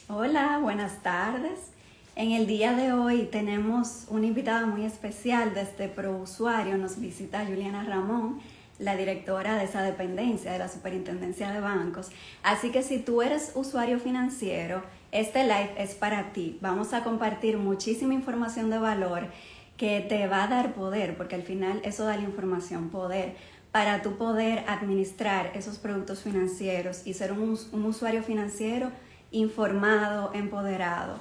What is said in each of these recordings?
Hola, buenas tardes. En el día de hoy tenemos una invitada muy especial desde ProUsuario. Nos visita Juliana Ramón, la directora de esa dependencia de la Superintendencia de Bancos. Así que si tú eres usuario financiero, este live es para ti. Vamos a compartir muchísima información de valor que te va a dar poder, porque al final eso da la información, poder, para tú poder administrar esos productos financieros y ser un usuario financiero informado, empoderado.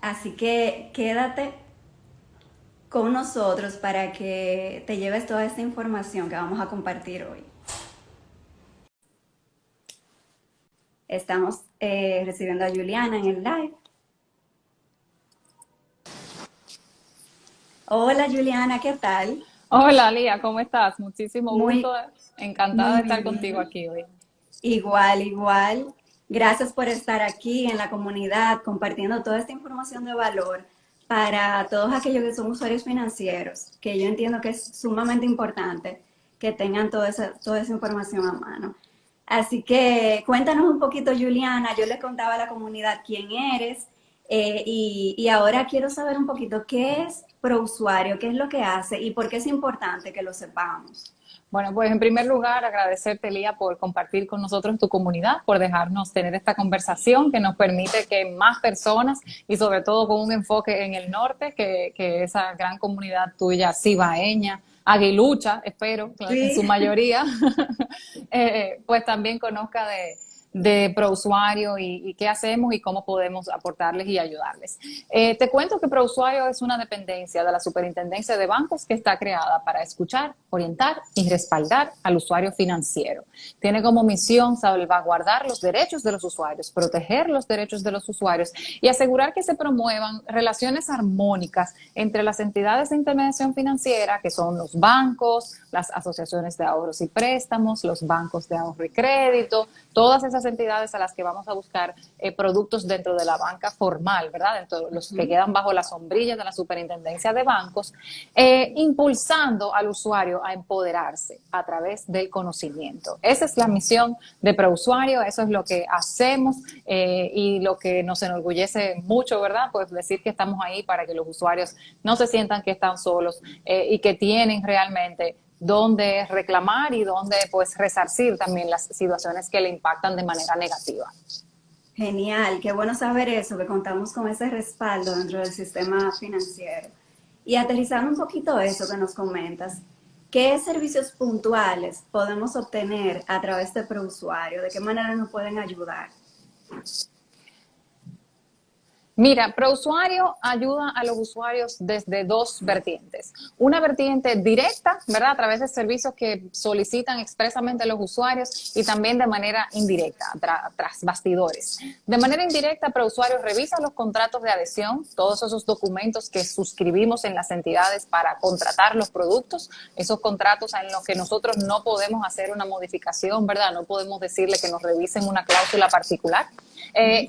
Así que quédate con nosotros para que te lleves toda esta información que vamos a compartir hoy. Estamos recibiendo a Juliana en el live. Hola Juliana, ¿qué tal? Hola, Lía, ¿cómo estás? Muchísimo gusto, Muy, encantada de muy estar contigo bien. aquí hoy. Igual, igual. Gracias por estar aquí en la comunidad compartiendo toda esta información de valor para todos aquellos que son usuarios financieros, que yo entiendo que es sumamente importante que tengan toda esa información a mano. Así que cuéntanos un poquito, Juliana. Yo le contaba a la comunidad quién eres y ahora quiero saber un poquito qué es ProUsuario, qué es lo que hace y por qué es importante que lo sepamos. Bueno, pues en primer lugar, agradecerte, Lía, por compartir con nosotros tu comunidad, por dejarnos tener esta conversación que nos permite que más personas y sobre todo con un enfoque en el norte, que esa gran comunidad tuya, cibaeña, aguilucha, espero, en su Sí. mayoría, pues también conozca de ProUsuario y qué hacemos y cómo podemos aportarles y ayudarles. Te cuento que ProUsuario es una dependencia de la Superintendencia de Bancos que está creada para escuchar, orientar y respaldar al usuario financiero. Tiene como misión salvaguardar los derechos de los usuarios, proteger los derechos de los usuarios y asegurar que se promuevan relaciones armónicas entre las entidades de intermediación financiera, que son los bancos, las asociaciones de ahorros y préstamos, los bancos de ahorro y crédito, todas esas entidades a las que vamos a buscar productos dentro de la banca formal, ¿verdad? Dentro de los que quedan bajo la sombrilla de la Superintendencia de Bancos, impulsando al usuario a empoderarse a través del conocimiento. Esa es la misión de ProUsuario, eso es lo que hacemos y lo que nos enorgullece mucho, ¿verdad? Pues decir que estamos ahí para que los usuarios no se sientan que están solos y que tienen realmente dónde reclamar y dónde pues resarcir también las situaciones que le impactan de manera negativa. Genial, qué bueno saber eso, que contamos con ese respaldo dentro del sistema financiero. Y aterrizando un poquito eso que nos comentas, ¿qué servicios puntuales podemos obtener a través de ProUsuario? ¿De qué manera nos pueden ayudar? Mira, ProUsuario ayuda a los usuarios desde dos vertientes. Una vertiente directa, ¿verdad? A través de servicios que solicitan expresamente los usuarios y también de manera indirecta, tras bastidores. De manera indirecta, ProUsuario revisa los contratos de adhesión, todos esos documentos que suscribimos en las entidades para contratar los productos, esos contratos en los que nosotros no podemos hacer una modificación, ¿verdad? No podemos decirle que nos revisen una cláusula particular.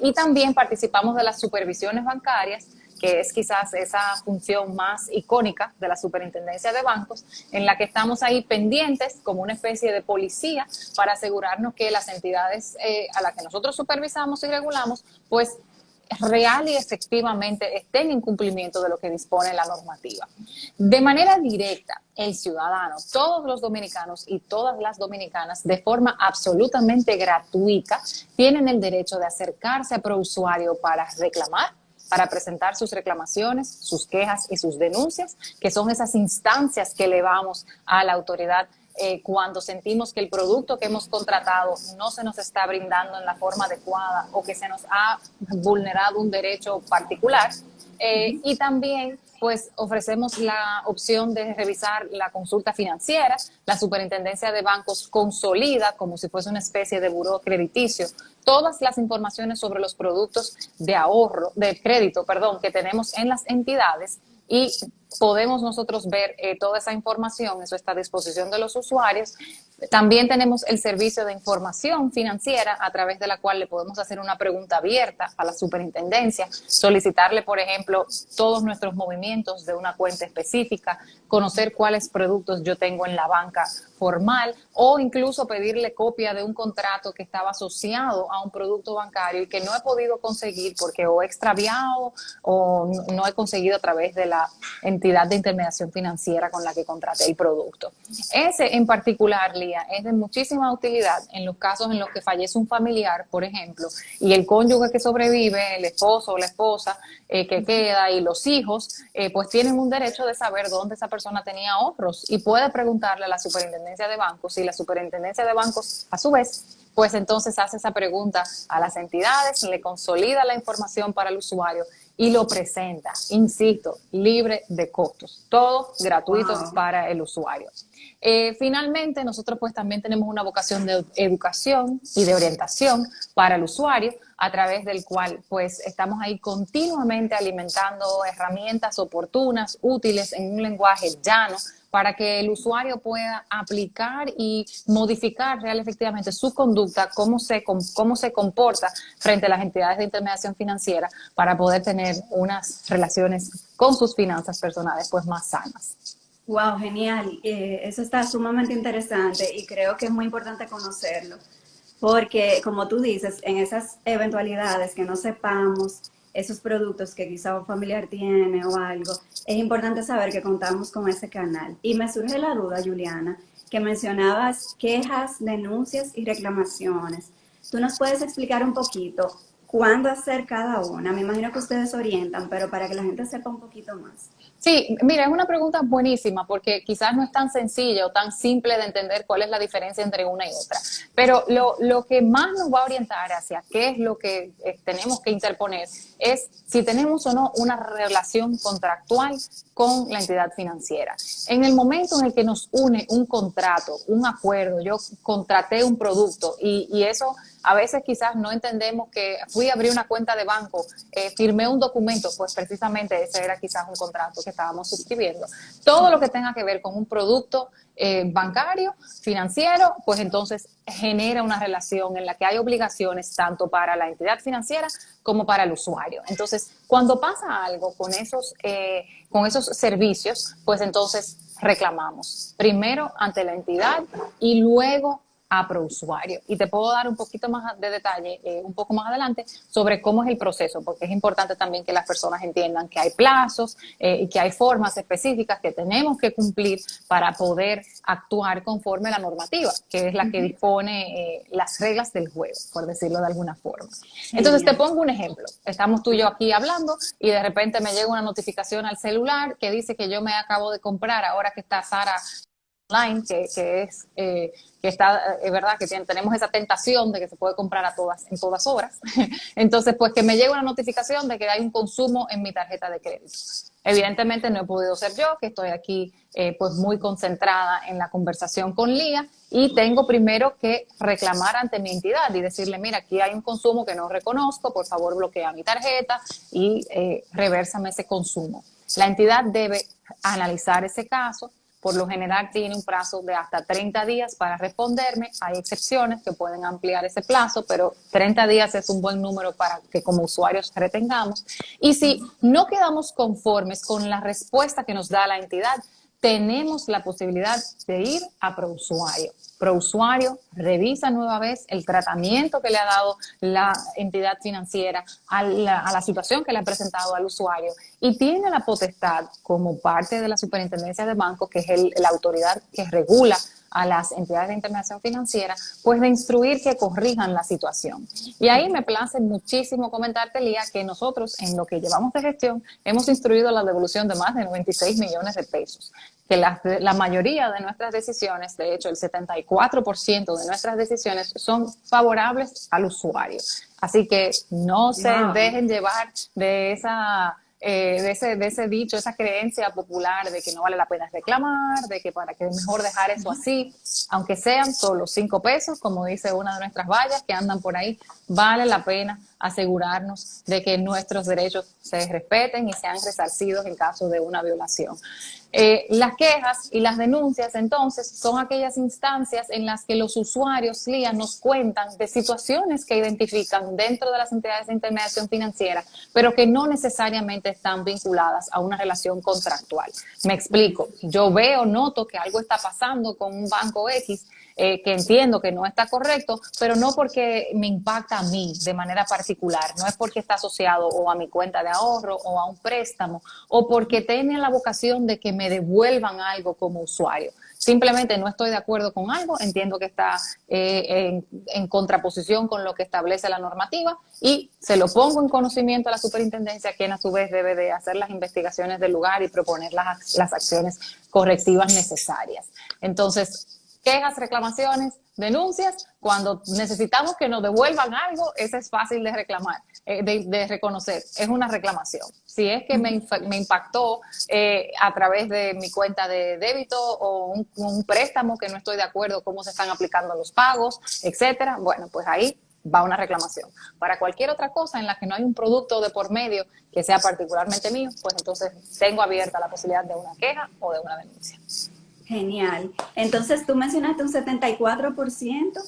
Y también participamos de las supervisiones bancarias, que es quizás esa función más icónica de la Superintendencia de Bancos, en la que estamos ahí pendientes como una especie de policía para asegurarnos que las entidades a las que nosotros supervisamos y regulamos, pues real y efectivamente estén en cumplimiento de lo que dispone la normativa. De manera directa, el ciudadano, todos los dominicanos y todas las dominicanas, de forma absolutamente gratuita, tienen el derecho de acercarse a ProUsuario para reclamar, para presentar sus reclamaciones, sus quejas y sus denuncias, que son esas instancias que elevamos a la autoridad cuando sentimos que el producto que hemos contratado no se nos está brindando en la forma adecuada o que se nos ha vulnerado un derecho particular. Y también pues ofrecemos la opción de revisar la consulta financiera. La Superintendencia de Bancos consolida, como si fuese una especie de buró crediticio, todas las informaciones sobre los productos de ahorro, de crédito, perdón, que tenemos en las entidades y podemos nosotros ver toda esa información, eso está a disposición de los usuarios. También tenemos el servicio de información financiera a través de la cual le podemos hacer una pregunta abierta a la superintendencia, solicitarle, por ejemplo, todos nuestros movimientos de una cuenta específica, conocer cuáles productos yo tengo en la banca formal o incluso pedirle copia de un contrato que estaba asociado a un producto bancario y que no he podido conseguir porque o he extraviado o no he conseguido a través de la entidad de intermediación financiera con la que contraté el producto. Ese en particular, Lía, es de muchísima utilidad en los casos en los que fallece un familiar, por ejemplo, y el cónyuge que sobrevive, el esposo o la esposa que queda y los hijos, pues tienen un derecho de saber dónde esa persona tenía ahorros y puede preguntarle a la superintendencia de bancos y la superintendencia de bancos, a su vez, pues entonces hace esa pregunta a las entidades, le consolida la información para el usuario y lo presenta, insisto, libre de costos, todo gratuito para el usuario. Finalmente, nosotros pues también tenemos una vocación de educación y de orientación para el usuario, a través del cual pues estamos ahí continuamente alimentando herramientas oportunas, útiles en un lenguaje llano, para que el usuario pueda aplicar y modificar real efectivamente su conducta, cómo se comporta frente a las entidades de intermediación financiera para poder tener unas relaciones con sus finanzas personales pues más sanas. Wow, genial. Eso está sumamente interesante y creo que es muy importante conocerlo, porque como tú dices, en esas eventualidades que no sepamos esos productos que quizá un familiar tiene o algo, es importante saber que contamos con ese canal. Y me surge la duda, Juliana, que mencionabas quejas, denuncias y reclamaciones. ¿Tú nos puedes explicar un poquito cuándo hacer cada una? Me imagino que ustedes orientan, pero para que la gente sepa un poquito más. Sí, mira, es una pregunta buenísima porque quizás no es tan sencilla o tan simple de entender cuál es la diferencia entre una y otra. Pero lo que más nos va a orientar hacia qué es lo que tenemos que interponer es si tenemos o no una relación contractual con la entidad financiera. En el momento en el que nos une un contrato, un acuerdo, yo contraté un producto y eso a veces quizás no entendemos que fui a abrir una cuenta de banco, firmé un documento, pues precisamente ese era quizás un contrato que estábamos suscribiendo. Todo lo que tenga que ver con un producto bancario, financiero, pues entonces genera una relación en la que hay obligaciones tanto para la entidad financiera como para el usuario. Entonces, cuando pasa algo con esos servicios, pues entonces reclamamos primero ante la entidad y luego a ProUsuario. Y te puedo dar un poquito más de detalle, un poco más adelante, sobre cómo es el proceso, porque es importante también que las personas entiendan que hay plazos y que hay formas específicas que tenemos que cumplir para poder actuar conforme a la normativa, que es la que dispone las reglas del juego, por decirlo de alguna forma. Entonces, te pongo un ejemplo. Estamos tú y yo aquí hablando y de repente me llega una notificación al celular que dice que yo me acabo de comprar, ahora que está Sara online, que está, es verdad que tenemos esa tentación de que se puede comprar en todas horas. Entonces, pues que me llegue una notificación de que hay un consumo en mi tarjeta de crédito. Evidentemente no he podido ser yo, que estoy aquí pues muy concentrada en la conversación con Lía y tengo primero que reclamar ante mi entidad y decirle, mira, aquí hay un consumo que no reconozco, por favor bloquea mi tarjeta y revérsame ese consumo. La entidad debe analizar ese caso. Por lo general tiene un plazo de hasta 30 días para responderme. Hay excepciones que pueden ampliar ese plazo, pero 30 días es un buen número para que como usuarios retengamos. Y si no quedamos conformes con la respuesta que nos da la entidad, tenemos la posibilidad de ir a ProUsuario. ProUsuario revisa nueva vez el tratamiento que le ha dado la entidad financiera a la situación que le ha presentado al usuario y tiene la potestad, como parte de la Superintendencia de Bancos, que es la autoridad que regula a las entidades de intermediación financiera, pues de instruir que corrijan la situación. Y ahí me place muchísimo comentarte, Lía, que nosotros en lo que llevamos de gestión hemos instruido la devolución de más de 96 millones de pesos, que la mayoría de nuestras decisiones, de hecho el 74% de nuestras decisiones son favorables al usuario. Así que no se dejen llevar de esa de ese dicho, esa creencia popular de que no vale la pena reclamar, de que para que es mejor dejar eso así, aunque sean solo 5 pesos, como dice una de nuestras vallas que andan por ahí, vale la pena asegurarnos de que nuestros derechos se respeten y sean resarcidos en caso de una violación. Las quejas y las denuncias, entonces, son aquellas instancias en las que los usuarios, Lía, nos cuentan de situaciones que identifican dentro de las entidades de intermediación financiera, pero que no necesariamente están vinculadas a una relación contractual. Me explico. Yo veo, noto que algo está pasando con un banco X, que entiendo que no está correcto, pero no porque me impacta a mí de manera particular, no es porque está asociado o a mi cuenta de ahorro o a un préstamo o porque tiene la vocación de que me devuelvan algo como usuario. Simplemente no estoy de acuerdo con algo, entiendo que está en contraposición con lo que establece la normativa y se lo pongo en conocimiento a la superintendencia, quien a su vez debe de hacer las investigaciones del lugar y proponer las acciones correctivas necesarias. Entonces, quejas, reclamaciones, denuncias, cuando necesitamos que nos devuelvan algo, eso es fácil de reclamar, de reconocer, es una reclamación. Si es que me impactó a través de mi cuenta de débito o un préstamo que no estoy de acuerdo cómo se están aplicando los pagos, etcétera, bueno, pues ahí va una reclamación. Para cualquier otra cosa en la que no hay un producto de por medio que sea particularmente mío, pues entonces tengo abierta la posibilidad de una queja o de una denuncia. Genial. Entonces, tú mencionaste un 74%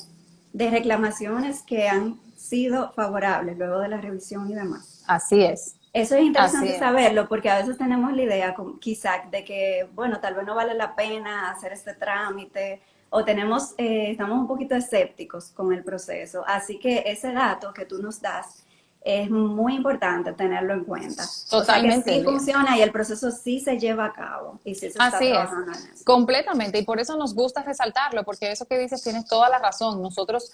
de reclamaciones que han sido favorables luego de la revisión y demás. Así es. Eso es interesante saberlo porque a veces tenemos la idea quizá de que, bueno, tal vez no vale la pena hacer este trámite o estamos un poquito escépticos con el proceso. Así que ese dato que tú nos das es muy importante tenerlo en cuenta. Totalmente. O sea que sí funciona y el proceso sí se lleva a cabo y sí se está trabajando en eso. Completamente, y por eso nos gusta resaltarlo, porque eso que dices tienes toda la razón. Nosotros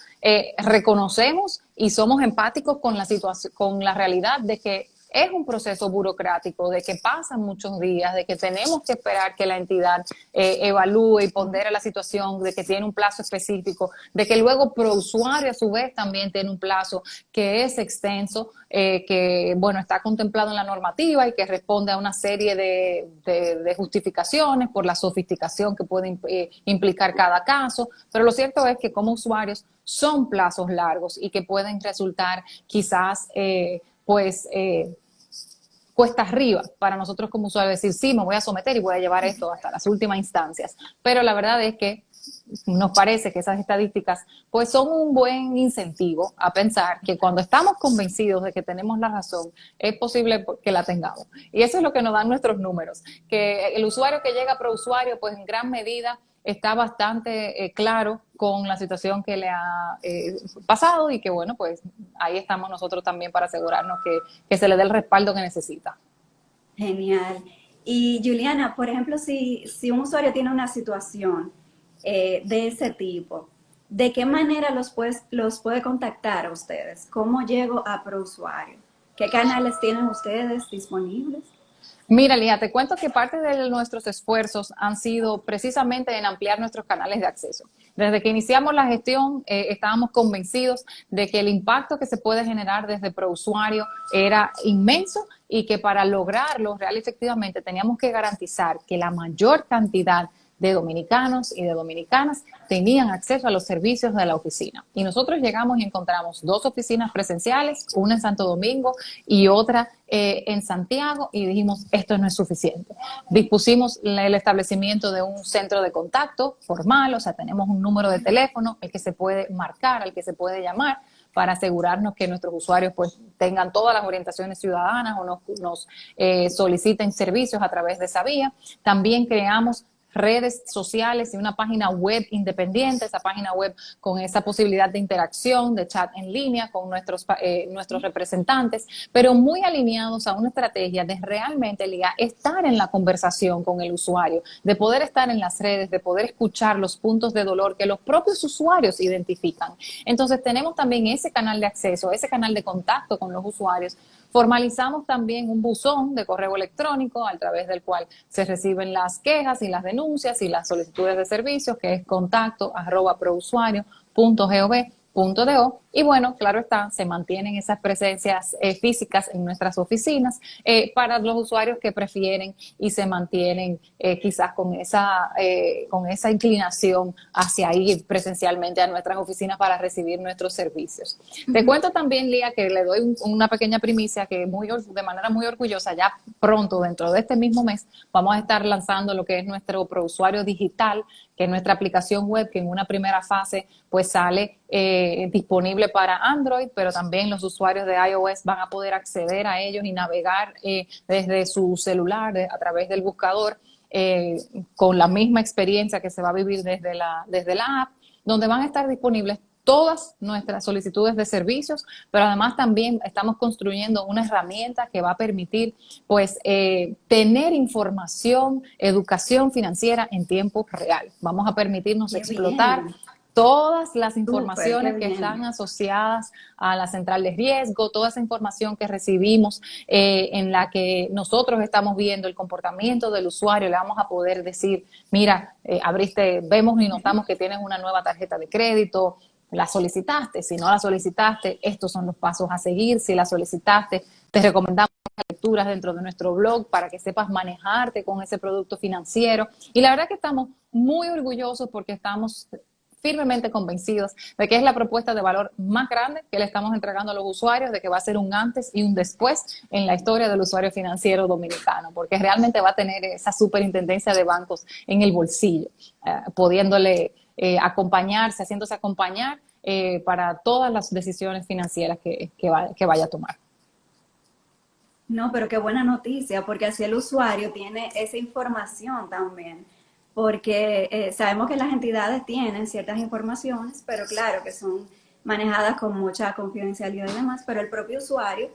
reconocemos y somos empáticos con la situación, con la realidad de que es un proceso burocrático, de que pasan muchos días, de que tenemos que esperar que la entidad evalúe y pondere la situación, de que tiene un plazo específico, de que luego ProUsuario a su vez también tiene un plazo que es extenso, que bueno, está contemplado en la normativa y que responde a una serie de justificaciones por la sofisticación que puede implicar cada caso, pero lo cierto es que como usuarios son plazos largos y que pueden resultar quizás cuesta arriba para nosotros como usuarios decir, sí, me voy a someter y voy a llevar esto hasta las últimas instancias. Pero la verdad es que nos parece que esas estadísticas pues son un buen incentivo a pensar que cuando estamos convencidos de que tenemos la razón, es posible que la tengamos. Y eso es lo que nos dan nuestros números, que el usuario que llega a ProUsuario pues en gran medida está bastante claro con la situación que le ha pasado y que bueno, pues ahí estamos nosotros también para asegurarnos que se le dé el respaldo que necesita. Genial. Y Juliana, por ejemplo, si un usuario tiene una situación de ese tipo, ¿de qué manera los puede contactar a ustedes? ¿Cómo llego a ProUsuario? ¿Qué canales tienen ustedes disponibles? Mira, Lía, te cuento que parte de nuestros esfuerzos han sido precisamente en ampliar nuestros canales de acceso. Desde que iniciamos la gestión, estábamos convencidos de que el impacto que se puede generar desde ProUsuario era inmenso y que para lograrlo real y efectivamente teníamos que garantizar que la mayor cantidad de dominicanos y de dominicanas tenían acceso a los servicios de la oficina. Y nosotros llegamos y encontramos 2 oficinas presenciales, una en Santo Domingo y otra en Santiago, y dijimos, esto no es suficiente. Dispusimos el establecimiento de un centro de contacto formal, o sea, tenemos un número de teléfono al que se puede marcar, al que se puede llamar, para asegurarnos que nuestros usuarios pues tengan todas las orientaciones ciudadanas o nos soliciten servicios a través de esa vía. También creamos redes sociales y una página web independiente, esa página web con esa posibilidad de interacción, de chat en línea con nuestros representantes, pero muy alineados a una estrategia de realmente, Lía, estar en la conversación con el usuario, de poder estar en las redes, de poder escuchar los puntos de dolor que los propios usuarios identifican. Entonces tenemos también ese canal de acceso, ese canal de contacto con los usuarios. Formalizamos también un buzón de correo electrónico a través del cual se reciben las quejas y las denuncias y las solicitudes de servicios, que es contacto@prousuario.gov.do, Y bueno, claro está, se mantienen esas presencias físicas en nuestras oficinas para los usuarios que prefieren y se mantienen quizás con esa inclinación hacia ir presencialmente a nuestras oficinas para recibir nuestros servicios. Te cuento también, Lía, que le doy una pequeña primicia que de manera muy orgullosa, ya pronto, dentro de este mismo mes, vamos a estar lanzando lo que es nuestro prousuario digital, que es nuestra aplicación web, que en una primera fase pues sale disponible para Android, pero también los usuarios de iOS van a poder acceder a ellos y navegar desde su celular, a través del buscador, con la misma experiencia que se va a vivir desde la app, donde van a estar disponibles todas nuestras solicitudes de servicios, pero además también estamos construyendo una herramienta que va a permitir pues tener información, educación financiera en tiempo real. Vamos a permitirnos explotar todas las informaciones que están asociadas a la central de riesgo, toda esa información que recibimos en la que nosotros estamos viendo el comportamiento del usuario, le vamos a poder decir, mira, vemos y notamos que tienes una nueva tarjeta de crédito, la solicitaste, si no la solicitaste, estos son los pasos a seguir, si la solicitaste, te recomendamos lecturas dentro de nuestro blog para que sepas manejarte con ese producto financiero. Y la verdad que estamos muy orgullosos porque estamos firmemente convencidos de que es la propuesta de valor más grande que le estamos entregando a los usuarios, de que va a ser un antes y un después en la historia del usuario financiero dominicano, porque realmente va a tener esa superintendencia de bancos en el bolsillo, pudiéndole acompañarse, haciéndose acompañar para todas las decisiones financieras que vaya a tomar. No, pero qué buena noticia, porque así el usuario tiene esa información también, porque sabemos que las entidades tienen ciertas informaciones, pero claro que son manejadas con mucha confidencialidad y demás, pero el propio usuario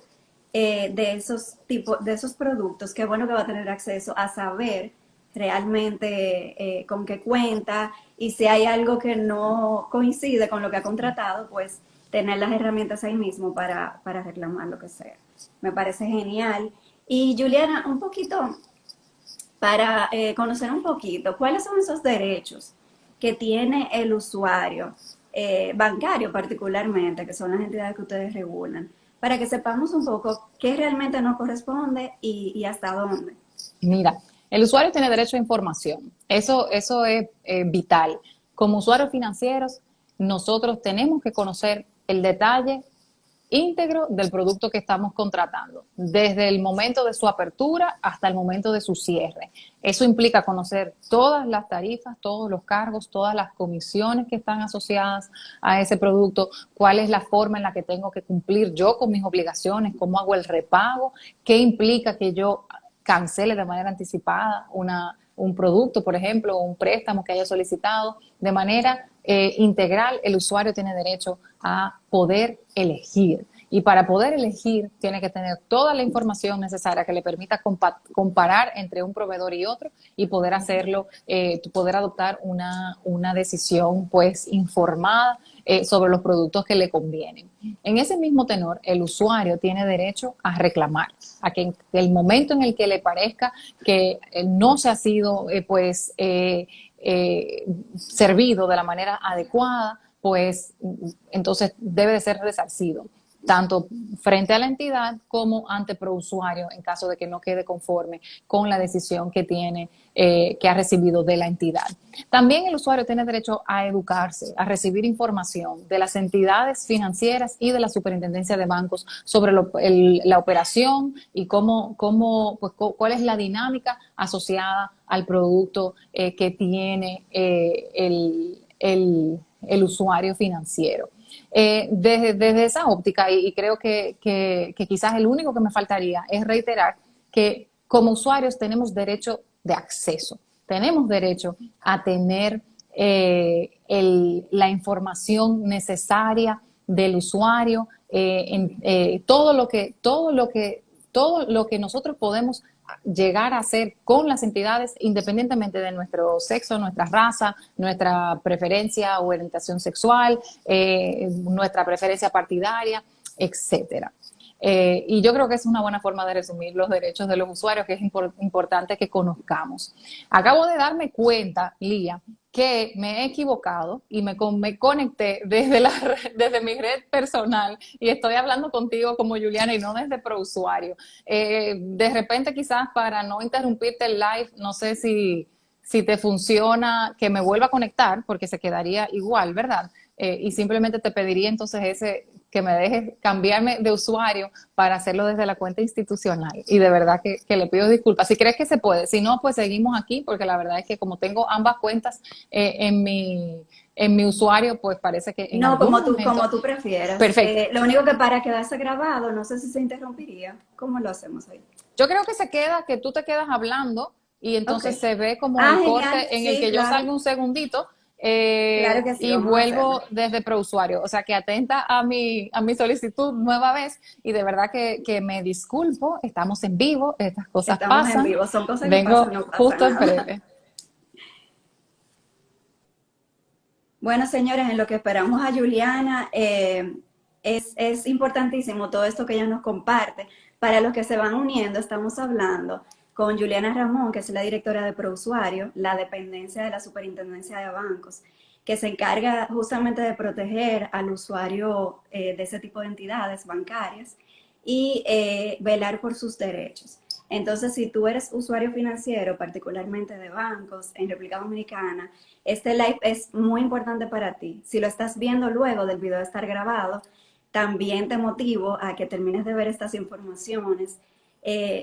de esos productos, qué bueno que va a tener acceso a saber realmente con qué cuenta, y si hay algo que no coincide con lo que ha contratado, pues tener las herramientas ahí mismo para reclamar lo que sea. Me parece genial. Y Juliana, un poquito, para conocer un poquito, ¿cuáles son esos derechos que tiene el usuario, bancario particularmente, que son las entidades que ustedes regulan, para que sepamos un poco qué realmente nos corresponde y hasta dónde? Mira, el usuario tiene derecho a información. Eso es vital. Como usuarios financieros, nosotros tenemos que conocer el detalle íntegro del producto que estamos contratando, desde el momento de su apertura hasta el momento de su cierre. Eso implica conocer todas las tarifas, todos los cargos, todas las comisiones que están asociadas a ese producto, cuál es la forma en la que tengo que cumplir yo con mis obligaciones, cómo hago el repago, qué implica que yo cancele de manera anticipada un producto, por ejemplo, o un préstamo que haya solicitado. De manera integral, el usuario tiene derecho a poder elegir. Y para poder elegir, tiene que tener toda la información necesaria que le permita comparar entre un proveedor y otro y poder hacerlo, poder adoptar una decisión pues informada sobre los productos que le convienen. En ese mismo tenor, el usuario tiene derecho a reclamar, a que en el momento en el que le parezca que no se ha sido servido de la manera adecuada, pues entonces debe de ser resarcido, tanto frente a la entidad como ante prousuario en caso de que no quede conforme con la decisión que tiene, que ha recibido de la entidad. También el usuario tiene derecho a educarse, a recibir información de las entidades financieras y de la superintendencia de bancos sobre la operación y cuál es la dinámica asociada al producto que tiene el usuario financiero. Desde esa óptica, y creo que quizás el único que me faltaría es reiterar que como usuarios tenemos derecho de acceso, tenemos derecho a tener la información necesaria del usuario, todo lo que nosotros podemos llegar a hacer con las entidades, independientemente de nuestro sexo, nuestra raza, nuestra preferencia o orientación sexual, nuestra preferencia partidaria, etcétera. Y yo creo que es una buena forma de resumir los derechos de los usuarios, que es importante que conozcamos. Acabo de darme cuenta, Lía, que me he equivocado y me conecté desde mi red personal y estoy hablando contigo como Juliana y no desde ProUsuario. De repente, quizás para no interrumpirte el live, no sé si te funciona que me vuelva a conectar, porque se quedaría igual, ¿verdad? Y simplemente te pediría entonces que me dejes cambiarme de usuario para hacerlo desde la cuenta institucional. Y de verdad que le pido disculpas. Si crees que se puede, si no, pues seguimos aquí, porque la verdad es que como tengo ambas cuentas en mi usuario, pues parece que en No, algún momento... como tú prefieras. Perfecto. Lo único que para quedarse grabado, no sé si se interrumpiría. ¿Cómo lo hacemos ahí? Yo creo que se queda, que tú te quedas hablando y entonces Ok. se ve como Ah, el genial. corte en el Sí, que yo claro. salgo un segundito Claro que sí, y vamos a vuelvo hacerlo. desde ProUsuario. O sea, que atenta a mi solicitud nueva vez y de verdad que me disculpo, estamos en vivo, estas cosas Estamos en pasan. vivo. Son cosas que pasan, Vengo no pasa justo en nada. breve. Bueno, señores, en lo que esperamos a Juliana, es importantísimo todo esto que ella nos comparte. Para los que se van uniendo, estamos hablando con Juliana Ramón, que es la directora de ProUsuario, la dependencia de la Superintendencia de Bancos, que se encarga justamente de proteger al usuario de ese tipo de entidades bancarias y velar por sus derechos. Entonces, si tú eres usuario financiero, particularmente de bancos en República Dominicana, este live es muy importante para ti. Si lo estás viendo luego del video estar grabado, también te motivo a que termines de ver estas informaciones.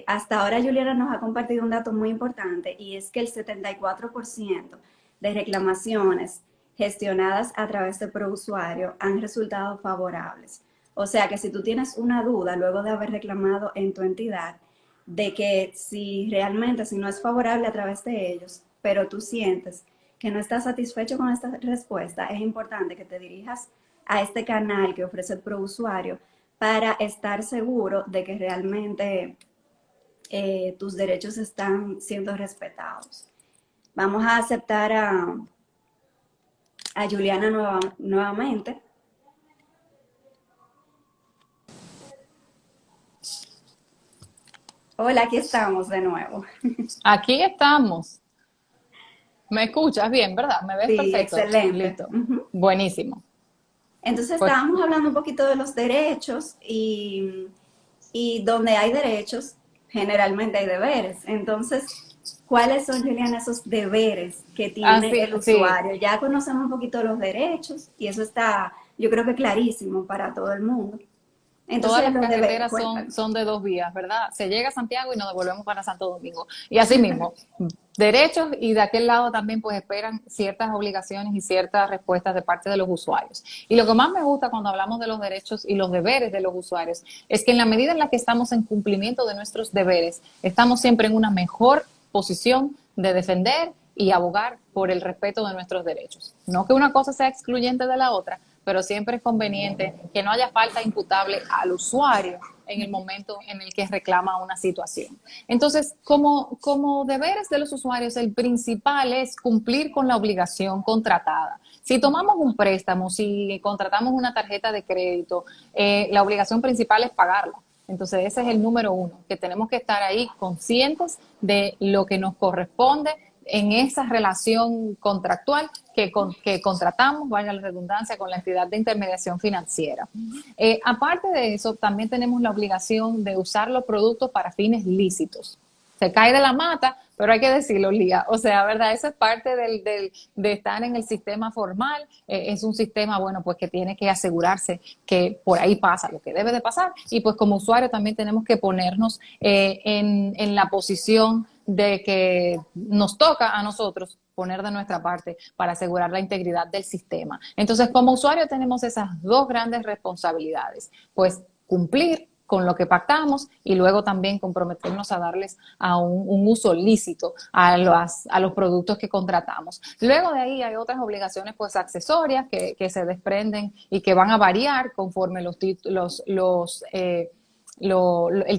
Hasta ahora Juliana nos ha compartido un dato muy importante y es que el 74% de reclamaciones gestionadas a través de ProUsuario han resultado favorables. O sea que si tú tienes una duda luego de haber reclamado en tu entidad, de que si realmente, si no es favorable a través de ellos, pero tú sientes que no estás satisfecho con esta respuesta, es importante que te dirijas a este canal que ofrece el ProUsuario para estar seguro de que realmente tus derechos están siendo respetados. Vamos a aceptar a Juliana nuevamente. Hola, aquí estamos de nuevo. Aquí estamos. ¿Me escuchas bien, verdad? ¿Me ves Sí, perfecto? excelente. Listo. Uh-huh. Buenísimo. Entonces Pues estábamos hablando un poquito de los derechos y donde hay derechos, generalmente hay deberes. Entonces, ¿cuáles son, Juliana, esos deberes que tiene así, el sí. usuario? Ya conocemos un poquito los derechos y eso está, yo creo que clarísimo para todo el mundo. Todas Entonces, las los deberes, carreteras cuéntame. son de dos vías, ¿verdad? Se llega a Santiago y nos devolvemos para Santo Domingo. Y así mismo, derechos y de aquel lado también pues esperan ciertas obligaciones y ciertas respuestas de parte de los usuarios. Y lo que más me gusta cuando hablamos de los derechos y los deberes de los usuarios es que en la medida en la que estamos en cumplimiento de nuestros deberes, estamos siempre en una mejor posición de defender y abogar por el respeto de nuestros derechos. No que una cosa sea excluyente de la otra, pero siempre es conveniente que no haya falta imputable al usuario en el momento en el que reclama una situación. Entonces, como deberes de los usuarios, el principal es cumplir con la obligación contratada. Si tomamos un préstamo, si contratamos una tarjeta de crédito, la obligación principal es pagarla. Entonces, ese es el número uno, que tenemos que estar ahí conscientes de lo que nos corresponde en esa relación contractual que contratamos, valga la redundancia, con la entidad de intermediación financiera. Aparte de eso, también tenemos la obligación de usar los productos para fines lícitos. Se cae de la mata, pero hay que decirlo, Lía. O sea, ¿verdad? Eso es parte de estar en el sistema formal. Es un sistema, bueno, pues que tiene que asegurarse que por ahí pasa lo que debe de pasar. Y pues como usuario también tenemos que ponernos en la posición de que nos toca a nosotros poner de nuestra parte para asegurar la integridad del sistema. Entonces, como usuario tenemos esas dos grandes responsabilidades, pues cumplir con lo que pactamos y luego también comprometernos a darles a un uso lícito a los productos que contratamos. Luego de ahí hay otras obligaciones pues accesorias que se desprenden y que van a variar conforme el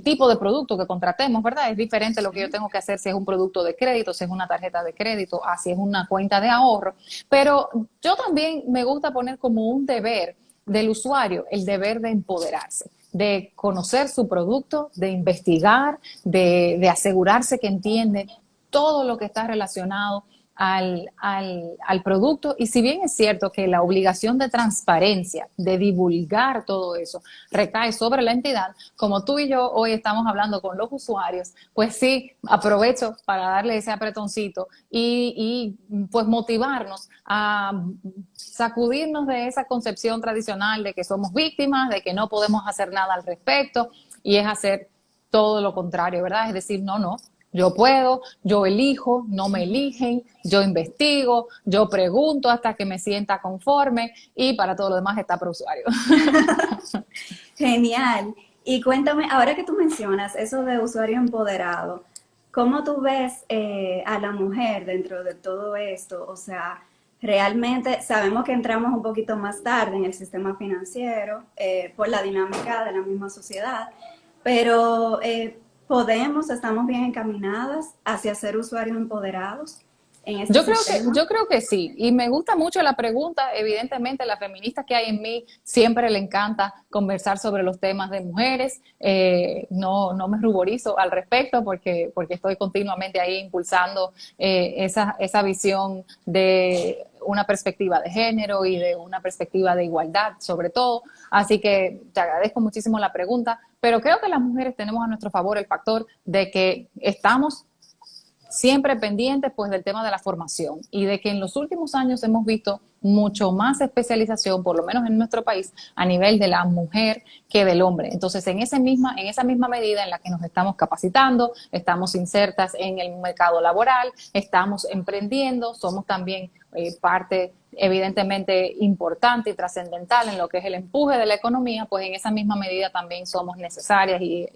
tipo de producto que contratemos, ¿verdad? Es diferente lo que yo tengo que hacer si es un producto de crédito, si es una tarjeta de crédito, si es una cuenta de ahorro. Pero yo también me gusta poner como un deber del usuario el deber de empoderarse. de conocer su producto, de investigar, de asegurarse que entiende todo lo que está relacionado al producto. Y si bien es cierto que la obligación de transparencia, de divulgar todo eso, recae sobre la entidad, como tú y yo hoy estamos hablando con los usuarios, pues sí, aprovecho para darle ese apretoncito y pues motivarnos a sacudirnos de esa concepción tradicional de que somos víctimas, de que no podemos hacer nada al respecto, y es hacer todo lo contrario, ¿verdad? Es decir, no, yo puedo, yo elijo, no me eligen, yo investigo, yo pregunto hasta que me sienta conforme, y para todo lo demás está ProUsuario. Genial. Y cuéntame, ahora que tú mencionas eso de usuario empoderado, ¿cómo tú ves a la mujer dentro de todo esto? O sea, realmente sabemos que entramos un poquito más tarde en el sistema financiero por la dinámica de la misma sociedad, pero estamos bien encaminadas hacia ser usuarios empoderados en este sistema. Yo creo que sí, y me gusta mucho la pregunta. Evidentemente, la feminista que hay en mí siempre le encanta conversar sobre los temas de mujeres. No me ruborizo al respecto porque estoy continuamente ahí impulsando esa visión de una perspectiva de género y de una perspectiva de igualdad, sobre todo. Así que te agradezco muchísimo la pregunta, pero creo que las mujeres tenemos a nuestro favor el factor de que estamos siempre pendientes pues del tema de la formación, y de que en los últimos años hemos visto mucho más especialización, por lo menos en nuestro país, a nivel de la mujer que del hombre. Entonces, en esa misma medida en la que nos estamos capacitando, estamos insertas en el mercado laboral, estamos emprendiendo, somos también parte evidentemente importante y trascendental en lo que es el empuje de la economía, pues en esa misma medida también somos necesarias y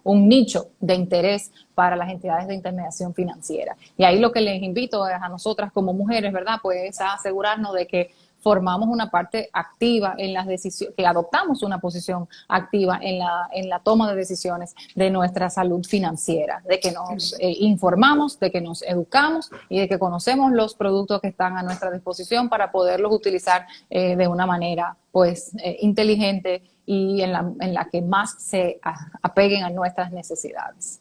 un nicho de interés para las entidades de intermediación financiera. Y ahí lo que les invito es a nosotras como mujeres, ¿verdad? Pues a asegurarnos de que formamos una parte activa en las decisiones, que adoptamos una posición activa en la toma de decisiones de nuestra salud financiera, de que nos informamos, de que nos educamos y de que conocemos los productos que están a nuestra disposición para poderlos utilizar de una manera pues inteligente y en la que más se apeguen a nuestras necesidades.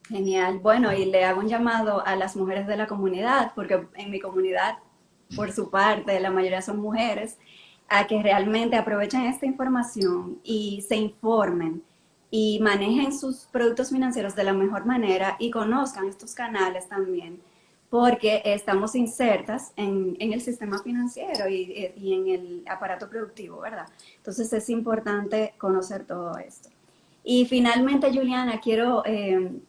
Genial. Bueno, y le hago un llamado a las mujeres de la comunidad, porque en mi comunidad, por su parte, la mayoría son mujeres, a que realmente aprovechen esta información y se informen y manejen sus productos financieros de la mejor manera y conozcan estos canales también, porque estamos insertas en el sistema financiero y en el aparato productivo, ¿verdad? Entonces es importante conocer todo esto. Y finalmente, Juliana, quiero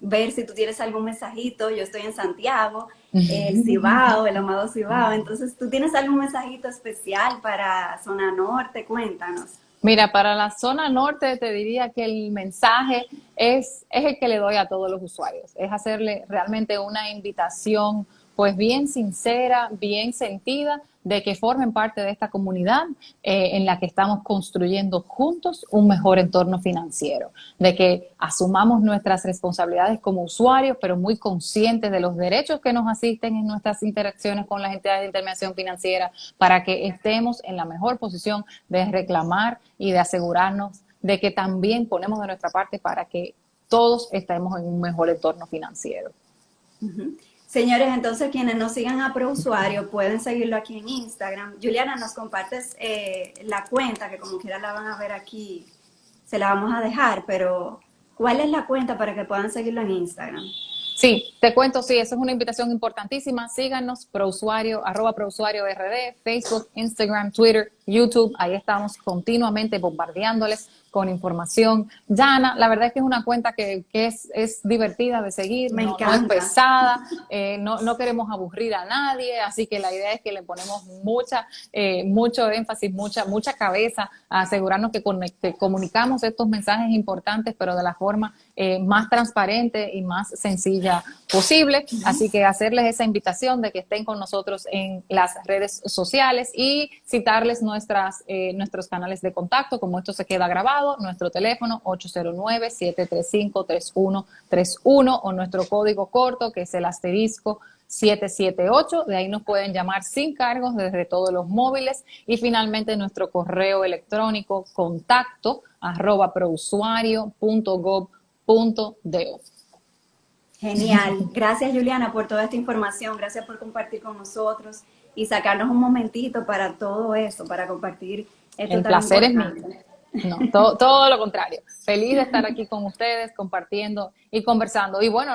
ver si tú tienes algún mensajito. Yo estoy en Santiago, el Cibao, el amado Cibao. Entonces, ¿tú tienes algún mensajito especial para Zona Norte? Cuéntanos. Mira, para la zona norte te diría que el mensaje es el que le doy a todos los usuarios. Es hacerle realmente una invitación pues bien sincera, bien sentida, de que formen parte de esta comunidad en la que estamos construyendo juntos un mejor entorno financiero, de que asumamos nuestras responsabilidades como usuarios, pero muy conscientes de los derechos que nos asisten en nuestras interacciones con las entidades de intermediación financiera, para que estemos en la mejor posición de reclamar y de asegurarnos de que también ponemos de nuestra parte para que todos estemos en un mejor entorno financiero. Uh-huh. Señores, entonces quienes nos sigan a ProUsuario pueden seguirlo aquí en Instagram. Juliana, nos compartes la cuenta, que como quiera la van a ver aquí, se la vamos a dejar, pero ¿cuál es la cuenta para que puedan seguirlo en Instagram? Sí, te cuento, sí, eso es una invitación importantísima. Síganos, ProUsuario, @ProUsuarioRD, Facebook, Instagram, Twitter, YouTube. Ahí estamos continuamente bombardeándoles con información llana. La verdad es que es una cuenta que es divertida de seguir, no es pesada, no queremos aburrir a nadie, así que la idea es que le ponemos mucho énfasis, mucha cabeza a asegurarnos que comunicamos estos mensajes importantes, pero de la forma más transparente y más sencilla posible. Así que hacerles esa invitación de que estén con nosotros en las redes sociales y citarles nuestros canales de contacto, como esto se queda grabado, nuestro teléfono 809-735-3131 o nuestro código corto, que es el 778. De ahí nos pueden llamar sin cargos desde todos los móviles. Y finalmente nuestro correo electrónico contacto@prousuario.gov.do. Genial. Gracias, Juliana, por toda esta información. Gracias por compartir con nosotros y sacarnos un momentito para todo eso, para compartir esto El tan placer es importante. mío. No, todo lo contrario. Feliz de estar aquí con ustedes, compartiendo y conversando. Y bueno,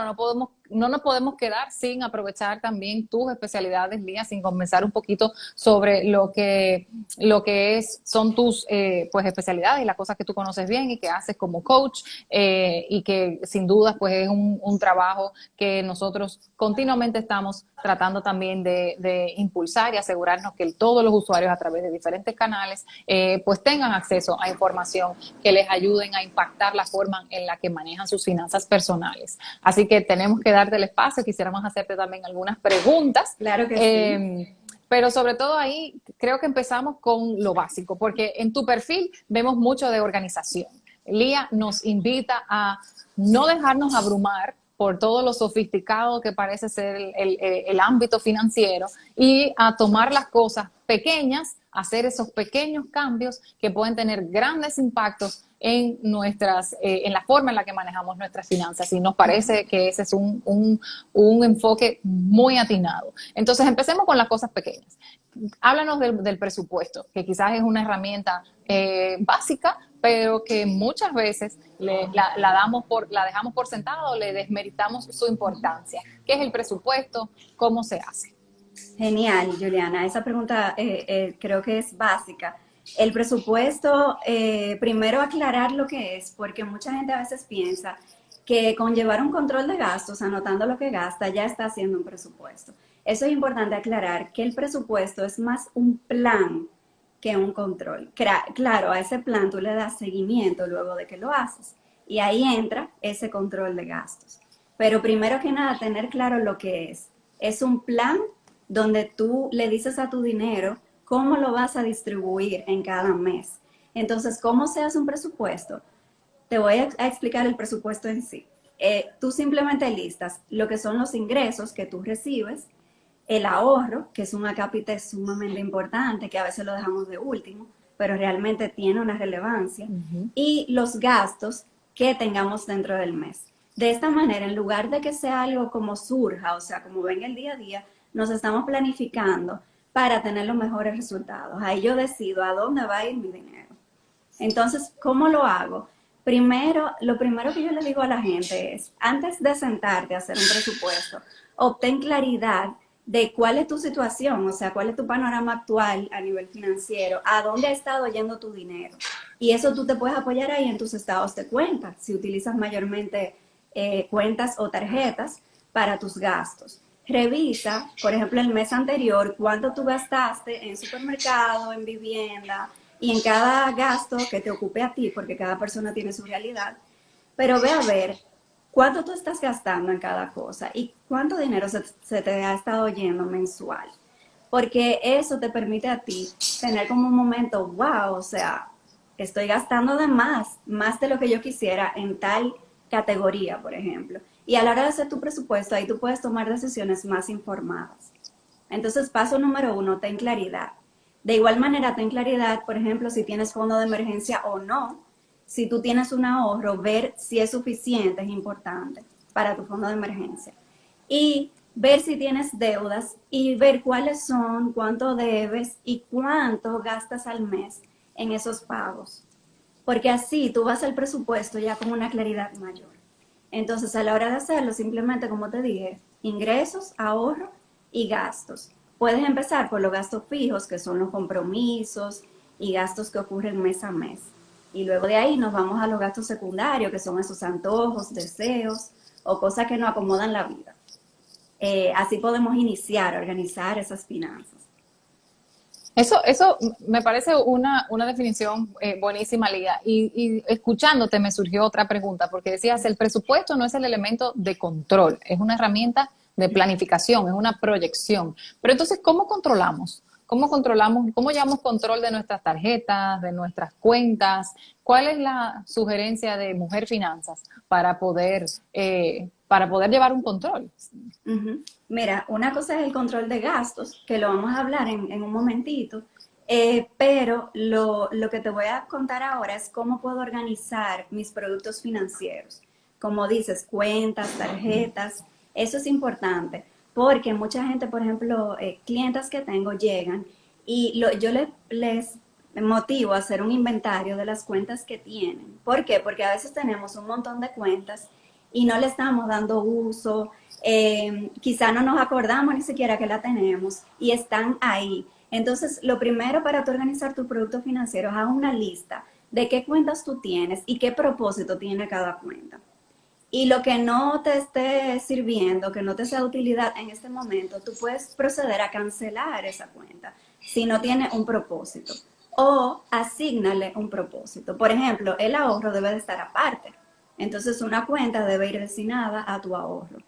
no nos podemos quedar sin aprovechar también tus especialidades, Lía, sin conversar un poquito sobre lo que son tus pues especialidades y las cosas que tú conoces bien y que haces como coach, y que sin duda pues es un trabajo que nosotros continuamente estamos tratando también de impulsar y asegurarnos que todos los usuarios a través de diferentes canales pues tengan acceso a información que les ayuden a impactar la forma en la que manejan sus finanzas personales. Así que tenemos que darte el espacio, quisiéramos hacerte también algunas preguntas. Claro que sí. Pero sobre todo ahí creo que empezamos con lo básico, porque en tu perfil vemos mucho de organización. Lía nos invita a no dejarnos abrumar por todo lo sofisticado que parece ser el ámbito financiero y a tomar las cosas pequeñas, hacer esos pequeños cambios que pueden tener grandes impactos en en la forma en la que manejamos nuestras finanzas. Y nos parece que ese es un enfoque muy atinado. Entonces, empecemos con las cosas pequeñas. Háblanos del presupuesto, que quizás es una herramienta básica, pero que muchas veces la dejamos por sentado o le desmeritamos su importancia. ¿Qué es el presupuesto? ¿Cómo se hace? Genial, Juliana. Esa pregunta creo que es básica. El presupuesto, primero aclarar lo que es, porque mucha gente a veces piensa que con llevar un control de gastos, anotando lo que gasta, ya está haciendo un presupuesto. Eso es importante aclarar, que el presupuesto es más un plan que un control. Claro, a ese plan tú le das seguimiento luego de que lo haces y ahí entra ese control de gastos. Pero primero que nada, tener claro lo que es. Es un plan donde tú le dices a tu dinero cómo lo vas a distribuir en cada mes. Entonces, ¿cómo se hace un presupuesto? Te voy a explicar el presupuesto en sí. Tú simplemente listas lo que son los ingresos que tú recibes, el ahorro, que es un acápite sumamente importante, que a veces lo dejamos de último, pero realmente tiene una relevancia, y los gastos que tengamos dentro del mes. De esta manera, en lugar de que sea algo como surja, o sea, como venga el día a día, nos estamos planificando para tener los mejores resultados. Ahí yo decido a dónde va a ir mi dinero. Entonces, ¿cómo lo hago? Lo primero que yo le digo a la gente es, antes de sentarte a hacer un presupuesto, obtén claridad de cuál es tu situación, o sea, cuál es tu panorama actual a nivel financiero, a dónde ha estado yendo tu dinero. Y eso tú te puedes apoyar ahí en tus estados de cuenta, si utilizas mayormente cuentas o tarjetas para tus gastos. Revisa, por ejemplo, el mes anterior, cuánto tú gastaste en supermercado, en vivienda y en cada gasto que te ocupe a ti, porque cada persona tiene su realidad. Pero ve a ver cuánto tú estás gastando en cada cosa y cuánto dinero se te ha estado yendo mensual. Porque eso te permite a ti tener como un momento, wow, o sea, estoy gastando de más de lo que yo quisiera en tal categoría, por ejemplo. Y a la hora de hacer tu presupuesto, ahí tú puedes tomar decisiones más informadas. Entonces, paso número 1, ten claridad. De igual manera, ten claridad, por ejemplo, si tienes fondo de emergencia o no. Si tú tienes un ahorro, ver si es suficiente es importante para tu fondo de emergencia. Y ver si tienes deudas y ver cuáles son, cuánto debes y cuánto gastas al mes en esos pagos. Porque así tú vas al presupuesto ya con una claridad mayor. Entonces, a la hora de hacerlo, simplemente, como te dije, ingresos, ahorro y gastos. Puedes empezar por los gastos fijos, que son los compromisos y gastos que ocurren mes a mes. Y luego de ahí nos vamos a los gastos secundarios, que son esos antojos, deseos o cosas que nos acomodan la vida. Así podemos iniciar a organizar esas finanzas. Eso me parece una definición buenísima, Lía. Y escuchándote me surgió otra pregunta, porque decías, el presupuesto no es el elemento de control, es una herramienta de planificación, es una proyección. Pero entonces, ¿cómo controlamos ¿Cómo controlamos, cómo llevamos control de nuestras tarjetas, de nuestras cuentas? ¿Cuál es la sugerencia de Mujer Finanzas para poder llevar un control? Ujú. Mira, una cosa es el control de gastos, que lo vamos a hablar en un momentito, pero lo que te voy a contar ahora es cómo puedo organizar mis productos financieros. Como dices, cuentas, tarjetas, eso es importante, porque mucha gente, por ejemplo, clientas que tengo llegan y yo les motivo a hacer un inventario de las cuentas que tienen. ¿Por qué? Porque a veces tenemos un montón de cuentas y no le estamos dando uso, quizá no nos acordamos ni siquiera que la tenemos y están ahí. Entonces, lo primero para tú organizar tu producto financiero es hacer una lista de qué cuentas tú tienes y qué propósito tiene cada cuenta. Y lo que no te esté sirviendo, que no te sea de utilidad en este momento, tú puedes proceder a cancelar esa cuenta si no tiene un propósito o asígnale un propósito. Por ejemplo, el ahorro debe de estar aparte. Entonces, una cuenta debe ir destinada a tu ahorro.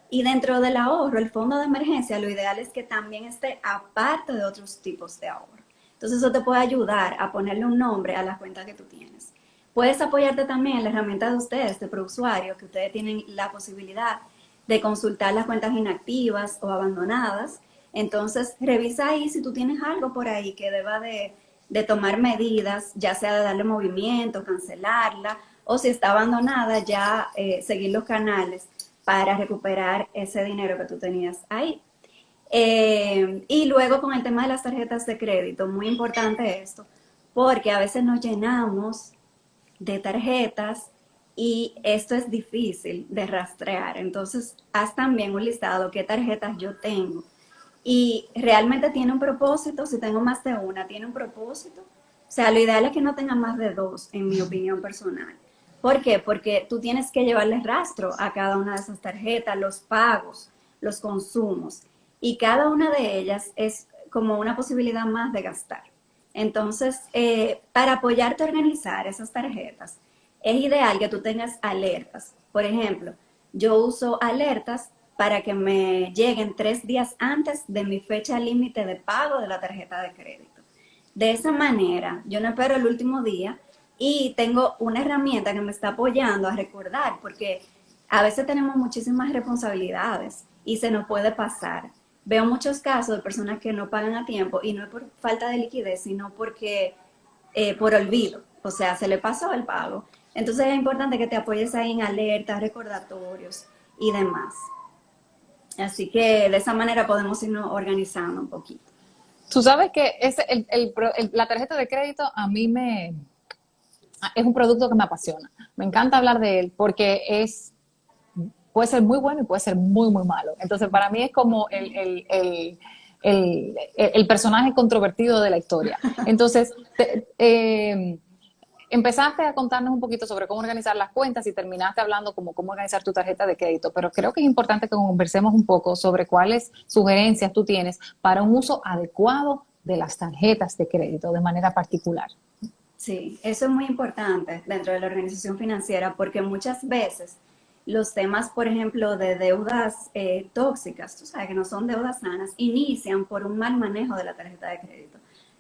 Y dentro del ahorro, el fondo de emergencia, lo ideal es que también esté aparte de otros tipos de ahorro. Entonces, eso te puede ayudar a ponerle un nombre a la cuenta que tú tienes. Puedes apoyarte también en la herramienta de ustedes, de ProUsuario, que ustedes tienen la posibilidad de consultar las cuentas inactivas o abandonadas. Entonces, revisa ahí si tú tienes algo por ahí que deba de tomar medidas, ya sea de darle movimiento, cancelarla, o si está abandonada, ya seguir los canales para recuperar ese dinero que tú tenías ahí. Y luego con el tema de las tarjetas de crédito, muy importante esto, porque a veces nos llenamos de tarjetas y esto es difícil de rastrear. Entonces, haz también un listado qué tarjetas yo tengo y realmente tiene un propósito. Si tengo más de una, tiene un propósito. O sea, lo ideal es que no tenga más de dos, en mi opinión personal. ¿Por qué? Porque tú tienes que llevarle rastro a cada una de esas tarjetas, los pagos, los consumos. Y cada una de ellas es como una posibilidad más de gastar. Entonces, para apoyarte a organizar esas tarjetas, es ideal que tú tengas alertas. Por ejemplo, yo uso alertas para que me lleguen 3 días antes de mi fecha límite de pago de la tarjeta de crédito. De esa manera, yo no espero el último día y tengo una herramienta que me está apoyando a recordar, porque a veces tenemos muchísimas responsabilidades y se nos puede pasar. Veo muchos casos de personas que no pagan a tiempo y no es por falta de liquidez, sino porque por olvido, o sea, se le pasó el pago. Entonces es importante que te apoyes ahí en alertas, recordatorios y demás. Así que de esa manera podemos irnos organizando un poquito. Tú sabes que la tarjeta de crédito es un producto que me apasiona. Me encanta hablar de él porque puede ser muy bueno y puede ser muy, muy malo. Entonces, para mí es como el personaje controvertido de la historia. Entonces, empezaste a contarnos un poquito sobre cómo organizar las cuentas y terminaste hablando como cómo organizar tu tarjeta de crédito, pero creo que es importante que conversemos un poco sobre cuáles sugerencias tú tienes para un uso adecuado de las tarjetas de crédito de manera particular. Sí, eso es muy importante dentro de la organización financiera porque muchas veces los temas, por ejemplo, de deudas tóxicas, tú sabes que no son deudas sanas, inician por un mal manejo de la tarjeta de crédito.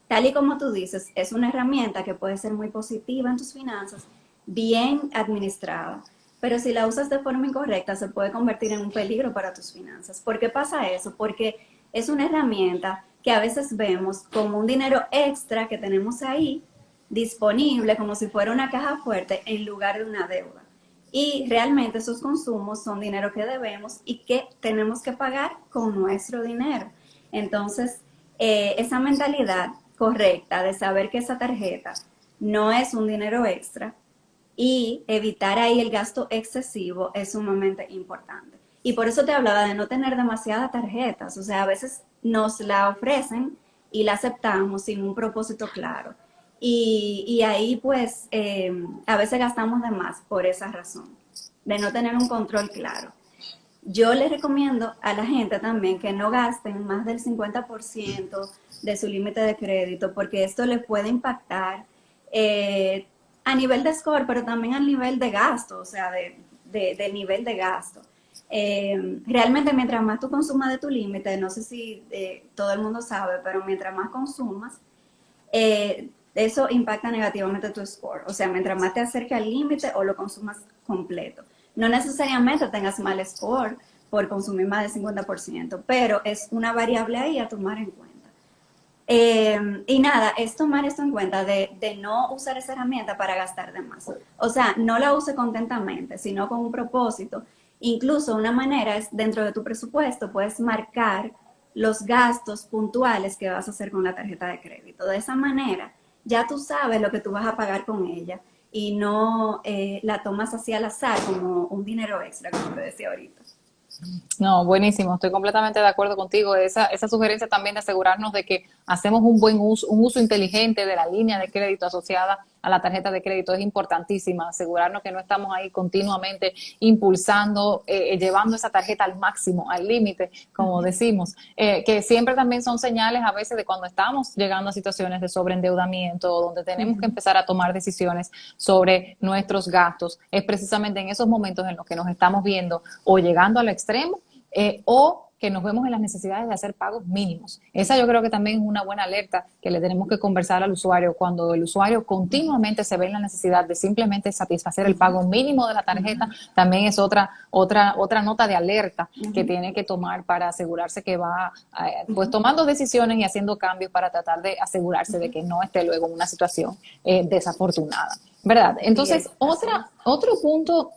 Tal y como tú dices, es una herramienta que puede ser muy positiva en tus finanzas, bien administrada, pero si la usas de forma incorrecta se puede convertir en un peligro para tus finanzas. ¿Por qué pasa eso? Porque es una herramienta que a veces vemos como un dinero extra que tenemos ahí disponible, como si fuera una caja fuerte en lugar de una deuda. Y realmente esos consumos son dinero que debemos y que tenemos que pagar con nuestro dinero. Entonces, esa mentalidad correcta de saber que esa tarjeta no es un dinero extra y evitar ahí el gasto excesivo es sumamente importante. Y por eso te hablaba de no tener demasiadas tarjetas. O sea, a veces nos la ofrecen y la aceptamos sin un propósito claro. Y ahí pues a veces gastamos de más por esa razón, de no tener un control claro. Yo les recomiendo a la gente también que no gasten más del 50% de su límite de crédito, porque esto les puede impactar a nivel de score, pero también a nivel de gasto, o sea, del nivel de gasto. Realmente mientras más tú consumas de tu límite, no sé si todo el mundo sabe, pero mientras más consumas, eso impacta negativamente tu score. O sea, mientras más te acerques al límite o lo consumas completo. No necesariamente tengas mal score por consumir más del 50%, pero es una variable ahí a tomar en cuenta. Y nada, es tomar esto en cuenta de no usar esa herramienta para gastar de más. O sea, no la use contentamente, sino con un propósito. Incluso una manera es, dentro de tu presupuesto, puedes marcar los gastos puntuales que vas a hacer con la tarjeta de crédito. De esa manera, ya tú sabes lo que tú vas a pagar con ella y no la tomas así al azar como un dinero extra, como te decía ahorita. No, buenísimo, estoy completamente de acuerdo contigo. Esa sugerencia también de asegurarnos de que hacemos un uso inteligente de la línea de crédito asociada a la tarjeta de crédito es importantísima. Asegurarnos que no estamos ahí continuamente impulsando, llevando esa tarjeta al máximo, al límite, como decimos, que siempre también son señales a veces de cuando estamos llegando a situaciones de sobreendeudamiento, donde tenemos que empezar a tomar decisiones sobre nuestros gastos. Es precisamente en esos momentos en los que nos estamos viendo o llegando al extremo o que nos vemos en las necesidades de hacer pagos mínimos. Esa yo creo que también es una buena alerta que le tenemos que conversar al usuario cuando el usuario continuamente se ve en la necesidad de simplemente satisfacer el pago mínimo de la tarjeta. También es otra nota de alerta que tiene que tomar para asegurarse que va pues tomando decisiones y haciendo cambios para tratar de asegurarse de que no esté luego en una situación desafortunada, ¿verdad? Entonces, otro punto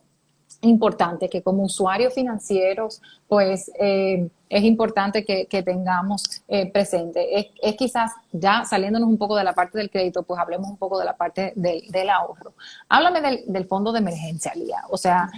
importante que como usuarios financieros, pues es importante que tengamos presente. Es quizás ya saliéndonos un poco de la parte del crédito, pues hablemos un poco de la parte del ahorro. Háblame del fondo de emergencia, Lía. O sea,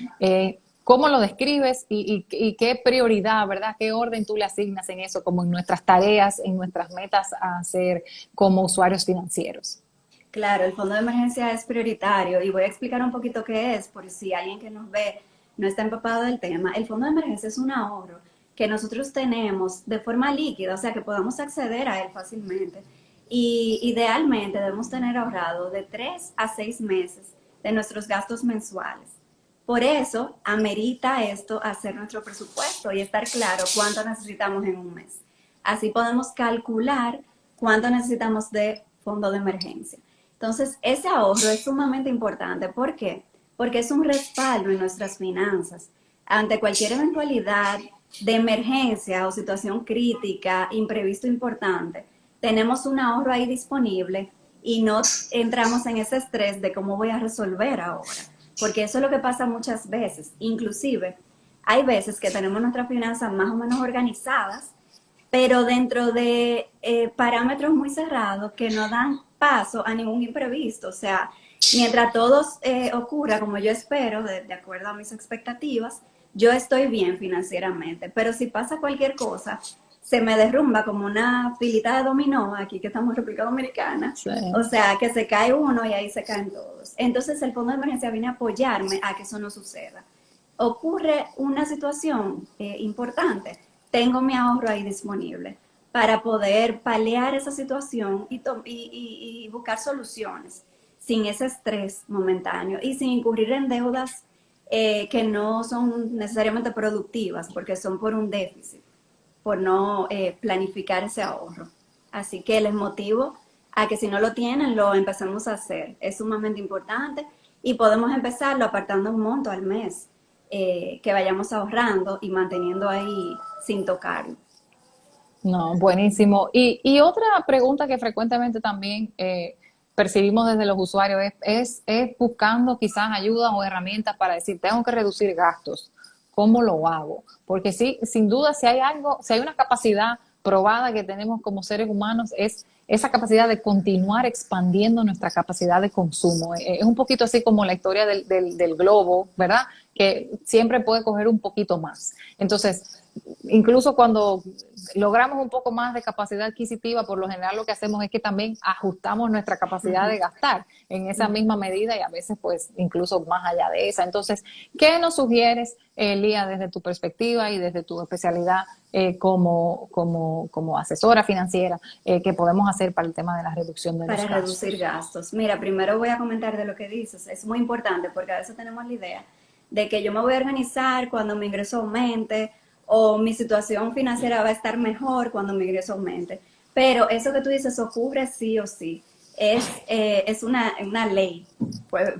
¿cómo lo describes y qué prioridad, verdad? ¿Qué orden tú le asignas en eso, como en nuestras tareas, en nuestras metas a hacer como usuarios financieros? Claro, el fondo de emergencia es prioritario y voy a explicar un poquito qué es, por si alguien que nos ve no está empapado del tema. El fondo de emergencia es un ahorro que nosotros tenemos de forma líquida, o sea, que podamos acceder a él fácilmente. Y idealmente debemos tener ahorrado de 3 a 6 meses de nuestros gastos mensuales. Por eso amerita esto hacer nuestro presupuesto y estar claro cuánto necesitamos en un mes. Así podemos calcular cuánto necesitamos de fondo de emergencia. Entonces, ese ahorro es sumamente importante. ¿Por qué? Porque es un respaldo en nuestras finanzas. Ante cualquier eventualidad de emergencia o situación crítica, imprevisto importante, tenemos un ahorro ahí disponible y no entramos en ese estrés de cómo voy a resolver ahora. Porque eso es lo que pasa muchas veces. Inclusive, hay veces que tenemos nuestras finanzas más o menos organizadas, pero dentro de parámetros muy cerrados que no dan paso a ningún imprevisto. O sea, mientras todo ocurra como yo espero, de acuerdo a mis expectativas, yo estoy bien financieramente. Pero si pasa cualquier cosa, se me derrumba como una filita de dominó, aquí que estamos en República Dominicana. Sí. O sea, que se cae uno y ahí se caen todos. Entonces el fondo de emergencia viene a apoyarme a que eso no suceda. Ocurre una situación importante, tengo mi ahorro ahí disponible para poder paliar esa situación y buscar soluciones sin ese estrés momentáneo y sin incurrir en deudas que no son necesariamente productivas porque son por un déficit, por no planificar ese ahorro. Así que les motivo a que si no lo tienen, lo empecemos a hacer. Es sumamente importante y podemos empezarlo apartando un monto al mes que vayamos ahorrando y manteniendo ahí sin tocarlo. No, buenísimo. Y otra pregunta que frecuentemente también percibimos desde los usuarios es buscando quizás ayuda o herramientas para decir, tengo que reducir gastos. ¿Cómo lo hago? Porque sí, sin duda, si hay algo, si hay una capacidad probada que tenemos como seres humanos, es esa capacidad de continuar expandiendo nuestra capacidad de consumo. Es un poquito así como la historia del globo, ¿verdad? Que siempre puede coger un poquito más. Entonces, incluso cuando logramos un poco más de capacidad adquisitiva, por lo general lo que hacemos es que también ajustamos nuestra capacidad de gastar en esa misma medida y a veces pues incluso más allá de esa. Entonces, ¿qué nos sugieres, Lía, desde tu perspectiva y desde tu especialidad como asesora financiera, que podemos hacer para el tema de la reducción de los Para gastos? reducir gastos. Mira, primero voy a comentar de lo que dices. Es muy importante porque a veces tenemos la idea de que yo me voy a organizar cuando mi ingreso aumente o mi situación financiera va a estar mejor cuando mi ingreso aumente. Pero eso que tú dices ocurre sí o sí. Es una ley,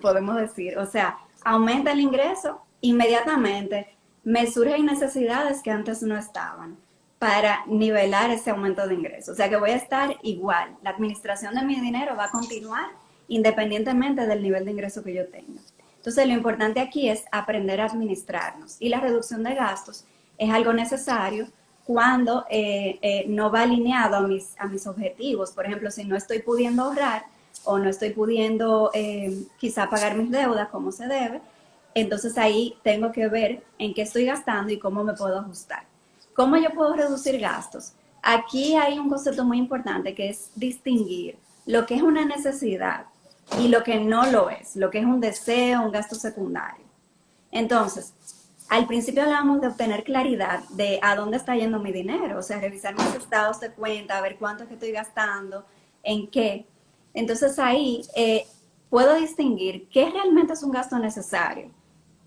podemos decir. O sea, aumenta el ingreso, inmediatamente me surgen necesidades que antes no estaban para nivelar ese aumento de ingresos. O sea que voy a estar igual. La administración de mi dinero va a continuar independientemente del nivel de ingreso que yo tenga. Entonces, lo importante aquí es aprender a administrarnos. Y la reducción de gastos es algo necesario cuando no va alineado a mis objetivos. Por ejemplo, si no estoy pudiendo ahorrar o no estoy pudiendo quizá pagar mis deudas como se debe, entonces ahí tengo que ver en qué estoy gastando y cómo me puedo ajustar. ¿Cómo yo puedo reducir gastos? Aquí hay un concepto muy importante que es distinguir lo que es una necesidad y lo que no lo es, lo que es un deseo, un gasto secundario. Entonces, al principio hablábamos de obtener claridad de a dónde está yendo mi dinero, o sea, revisar mis estados de cuenta, ver cuánto es que estoy gastando, en qué. Entonces ahí puedo distinguir qué realmente es un gasto necesario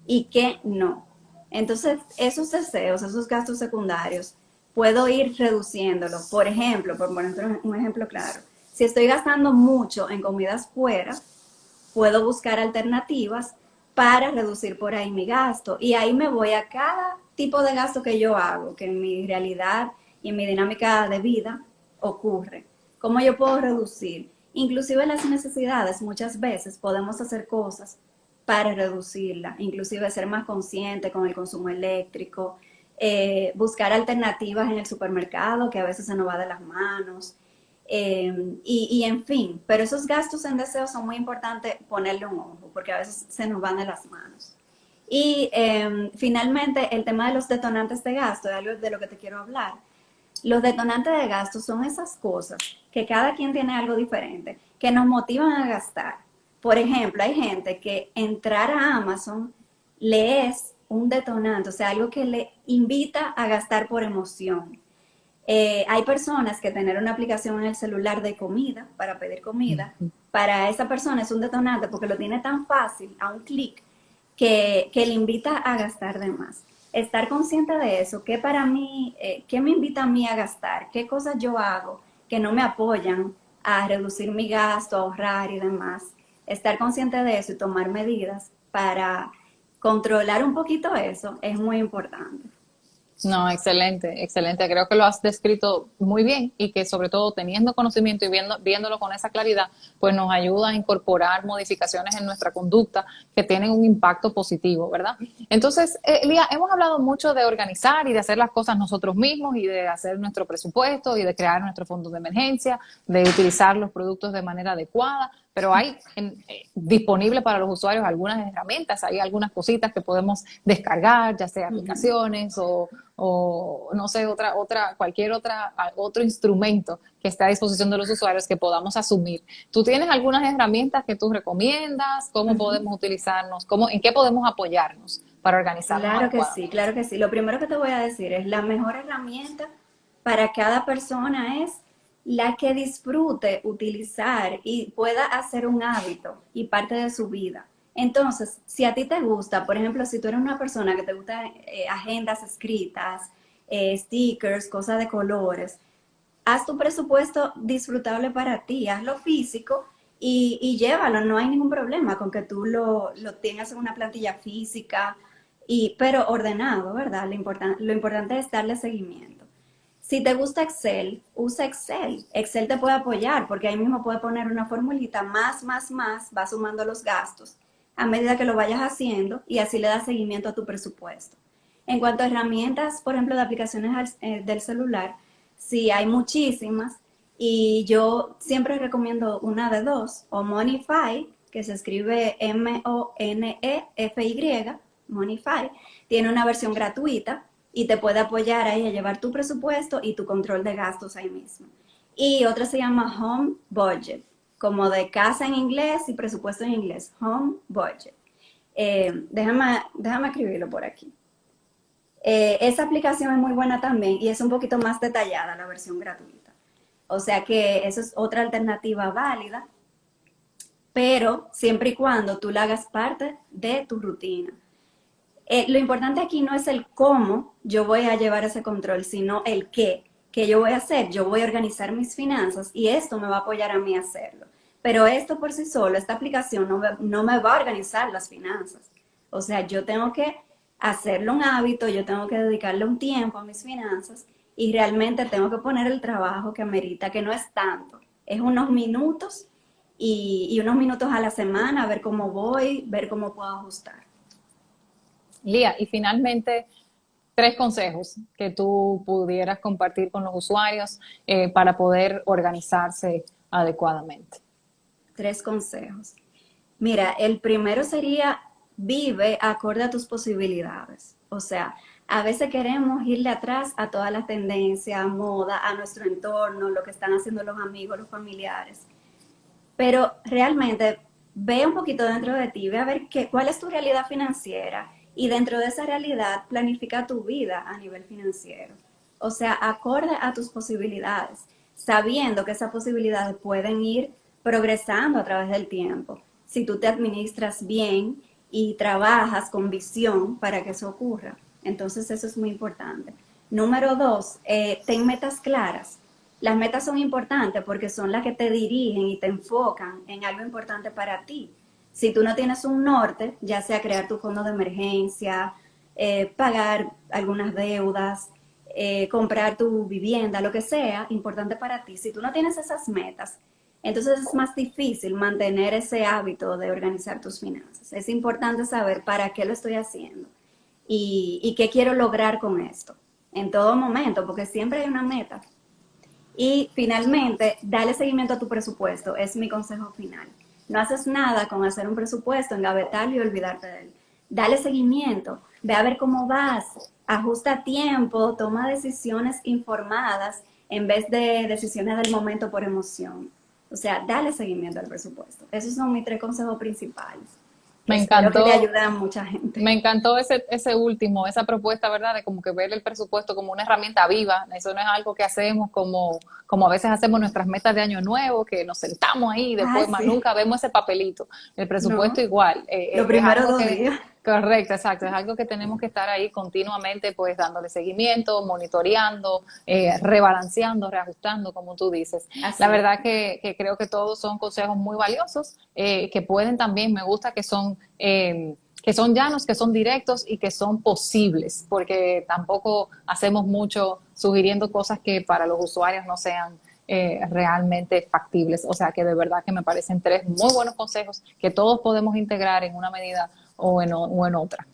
y qué no. Entonces, esos deseos, esos gastos secundarios, puedo ir reduciéndolos. Por ejemplo, por poner un ejemplo claro, si estoy gastando mucho en comidas fuera, puedo buscar alternativas para reducir por ahí mi gasto. Y ahí me voy a cada tipo de gasto que yo hago, que en mi realidad y en mi dinámica de vida ocurre. ¿Cómo yo puedo reducir? Inclusive las necesidades, muchas veces podemos hacer cosas para reducirla, inclusive ser más consciente con el consumo eléctrico, buscar alternativas en el supermercado que a veces se nos va de las manos, en fin, pero esos gastos en deseo son muy importantes ponerle un ojo porque a veces se nos van de las manos. Y finalmente el tema de los detonantes de gasto es algo de lo que te quiero hablar. Los detonantes de gasto son esas cosas que cada quien tiene algo diferente, que nos motivan a gastar. Por ejemplo, hay gente que entrar a Amazon le es un detonante, o sea, algo que le invita a gastar por emoción. Hay personas que tener una aplicación en el celular de comida, para pedir comida, para esa persona es un detonante porque lo tiene tan fácil, a un clic, que le invita a gastar de más. Estar consciente de eso, que para mí, qué me invita a mí a gastar, qué cosas yo hago que no me apoyan a reducir mi gasto, a ahorrar y demás. Estar consciente de eso y tomar medidas para controlar un poquito eso es muy importante. No, excelente, excelente. Creo que lo has descrito muy bien y que sobre todo teniendo conocimiento y viéndolo con esa claridad, pues nos ayuda a incorporar modificaciones en nuestra conducta que tienen un impacto positivo, ¿verdad? Entonces, Lía, hemos hablado mucho de organizar y de hacer las cosas nosotros mismos y de hacer nuestro presupuesto y de crear nuestro fondo de emergencia, de utilizar los productos de manera adecuada, pero hay disponible para los usuarios algunas herramientas, hay algunas cositas que podemos descargar, ya sea aplicaciones o no sé, cualquier otro instrumento que esté a disposición de los usuarios que podamos asumir. ¿Tú tienes algunas herramientas que tú recomiendas? ¿Cómo podemos utilizarnos? ¿En qué podemos apoyarnos para organizarnos Claro que sí, adecuadamente? claro que sí. Lo primero que te voy a decir es la mejor herramienta para cada persona es la que disfrute utilizar y pueda hacer un hábito y parte de su vida. Entonces, si a ti te gusta, por ejemplo, si tú eres una persona que te gusta agendas escritas, stickers, cosas de colores, haz tu presupuesto disfrutable para ti, hazlo físico y llévalo, no hay ningún problema con que tú lo tengas en una plantilla física, pero ordenado, ¿verdad? Lo importante es darle seguimiento. Si te gusta Excel, usa Excel. Excel te puede apoyar porque ahí mismo puedes poner una formulita más, va sumando los gastos a medida que lo vayas haciendo y así le das seguimiento a tu presupuesto. En cuanto a herramientas, por ejemplo, de aplicaciones del celular, sí, hay muchísimas y yo siempre recomiendo una de dos, o Monify, que se escribe Monefy, Monify, tiene una versión gratuita y te puede apoyar ahí a llevar tu presupuesto y tu control de gastos ahí mismo. Y otra se llama Home Budget, como de casa en inglés y presupuesto en inglés, Home Budget. Déjame escribirlo por aquí. Esa aplicación es muy buena también y es un poquito más detallada la versión gratuita. O sea que eso es otra alternativa válida, pero siempre y cuando tú la hagas parte de tu rutina. Lo importante aquí no es el cómo yo voy a llevar ese control, sino el qué. ¿Qué yo voy a hacer? Yo voy a organizar mis finanzas y esto me va a apoyar a mí a hacerlo. Pero esto por sí solo, esta aplicación no me va a organizar las finanzas. O sea, yo tengo que hacerlo un hábito, yo tengo que dedicarle un tiempo a mis finanzas y realmente tengo que poner el trabajo que amerita, que no es tanto, es unos minutos y unos minutos a la semana, ver cómo voy, ver cómo puedo ajustar. Lía, y finalmente, 3 consejos que tú pudieras compartir con los usuarios para poder organizarse adecuadamente. 3 consejos. Mira, el primero sería vive acorde a tus posibilidades. O sea, a veces queremos irle atrás a todas las tendencias, moda, a nuestro entorno, lo que están haciendo los amigos, los familiares. Pero realmente ve un poquito dentro de ti, ve a ver cuál es tu realidad financiera y dentro de esa realidad planifica tu vida a nivel financiero. O sea, acorde a tus posibilidades, sabiendo que esas posibilidades pueden ir progresando a través del tiempo. Si tú te administras bien y trabajas con visión para que eso ocurra. Entonces eso es muy importante. Número 2, ten metas claras. Las metas son importantes porque son las que te dirigen y te enfocan en algo importante para ti. Si tú no tienes un norte, ya sea crear tu fondo de emergencia, pagar algunas deudas, comprar tu vivienda, lo que sea, importante para ti. Si tú no tienes esas metas, entonces es más difícil mantener ese hábito de organizar tus finanzas. Es importante saber para qué lo estoy haciendo y qué quiero lograr con esto en todo momento, porque siempre hay una meta. Y finalmente, dale seguimiento a tu presupuesto, es mi consejo final. No haces nada con hacer un presupuesto, engavetarlo y olvidarte de él. Dale seguimiento, ve a ver cómo vas, ajusta a tiempo, toma decisiones informadas en vez de decisiones del momento por emoción. O sea, dale seguimiento al presupuesto. Esos son mis 3 consejos principales. Me Espero que le encantó, ayude a mucha gente. me encantó ese último, esa propuesta, ¿verdad? De como que ver el presupuesto como una herramienta viva. Eso no es algo que hacemos como a veces hacemos nuestras metas de año nuevo, que nos sentamos ahí y Ah, después más sí. nunca vemos ese papelito. El presupuesto No, igual. los Es primeros algo 2 días. correcto, exacto. Es algo que tenemos que estar ahí continuamente, pues dándole seguimiento, monitoreando, rebalanceando, reajustando, como tú dices. La Así es. verdad que creo que todos son consejos muy valiosos, que pueden también, me gusta que son llanos, que son directos y que son posibles, porque tampoco hacemos mucho sugiriendo cosas que para los usuarios no sean realmente factibles. O sea que de verdad que me parecen 3 muy buenos consejos que todos podemos integrar en una medida o en otra.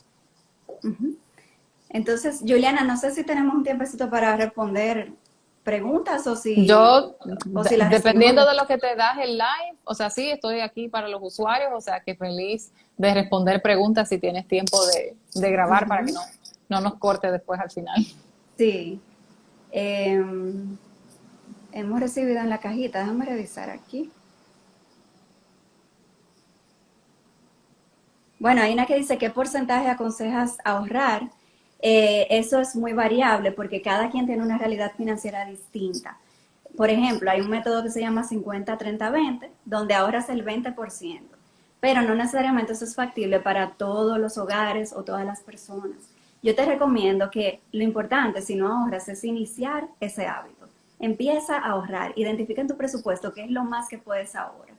Entonces, Juliana, no sé si tenemos un tiempecito para responder preguntas Yo, o si las respondemos dependiendo de después. lo que te das el live, o sea, sí, estoy aquí para los usuarios, o sea, que feliz de responder preguntas si tienes tiempo de grabar para que Ujú. no nos corte después al final. Sí. Em, hemos recibido en la cajita, déjame revisar aquí. Bueno, hay una que dice qué porcentaje aconsejas ahorrar. Eso es muy variable porque cada quien tiene una realidad financiera distinta. Por ejemplo, hay un método que se llama 50-30-20, donde ahorras el 20%, pero no necesariamente eso es factible para todos los hogares o todas las personas. Yo te recomiendo que lo importante, si no ahorras, es iniciar ese hábito. Empieza a ahorrar, identifica en tu presupuesto qué es lo más que puedes ahorrar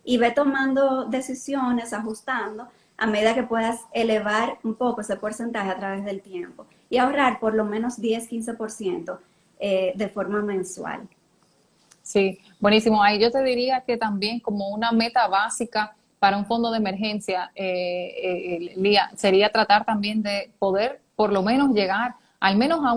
y ve tomando decisiones, ajustando a medida que puedas elevar un poco ese porcentaje a través del tiempo y ahorrar por lo menos 10-15% de forma mensual. Sí, buenísimo. Ahí yo te diría que también como una meta básica para un fondo de emergencia, Lía, sería tratar también de poder por lo menos llegar al menos a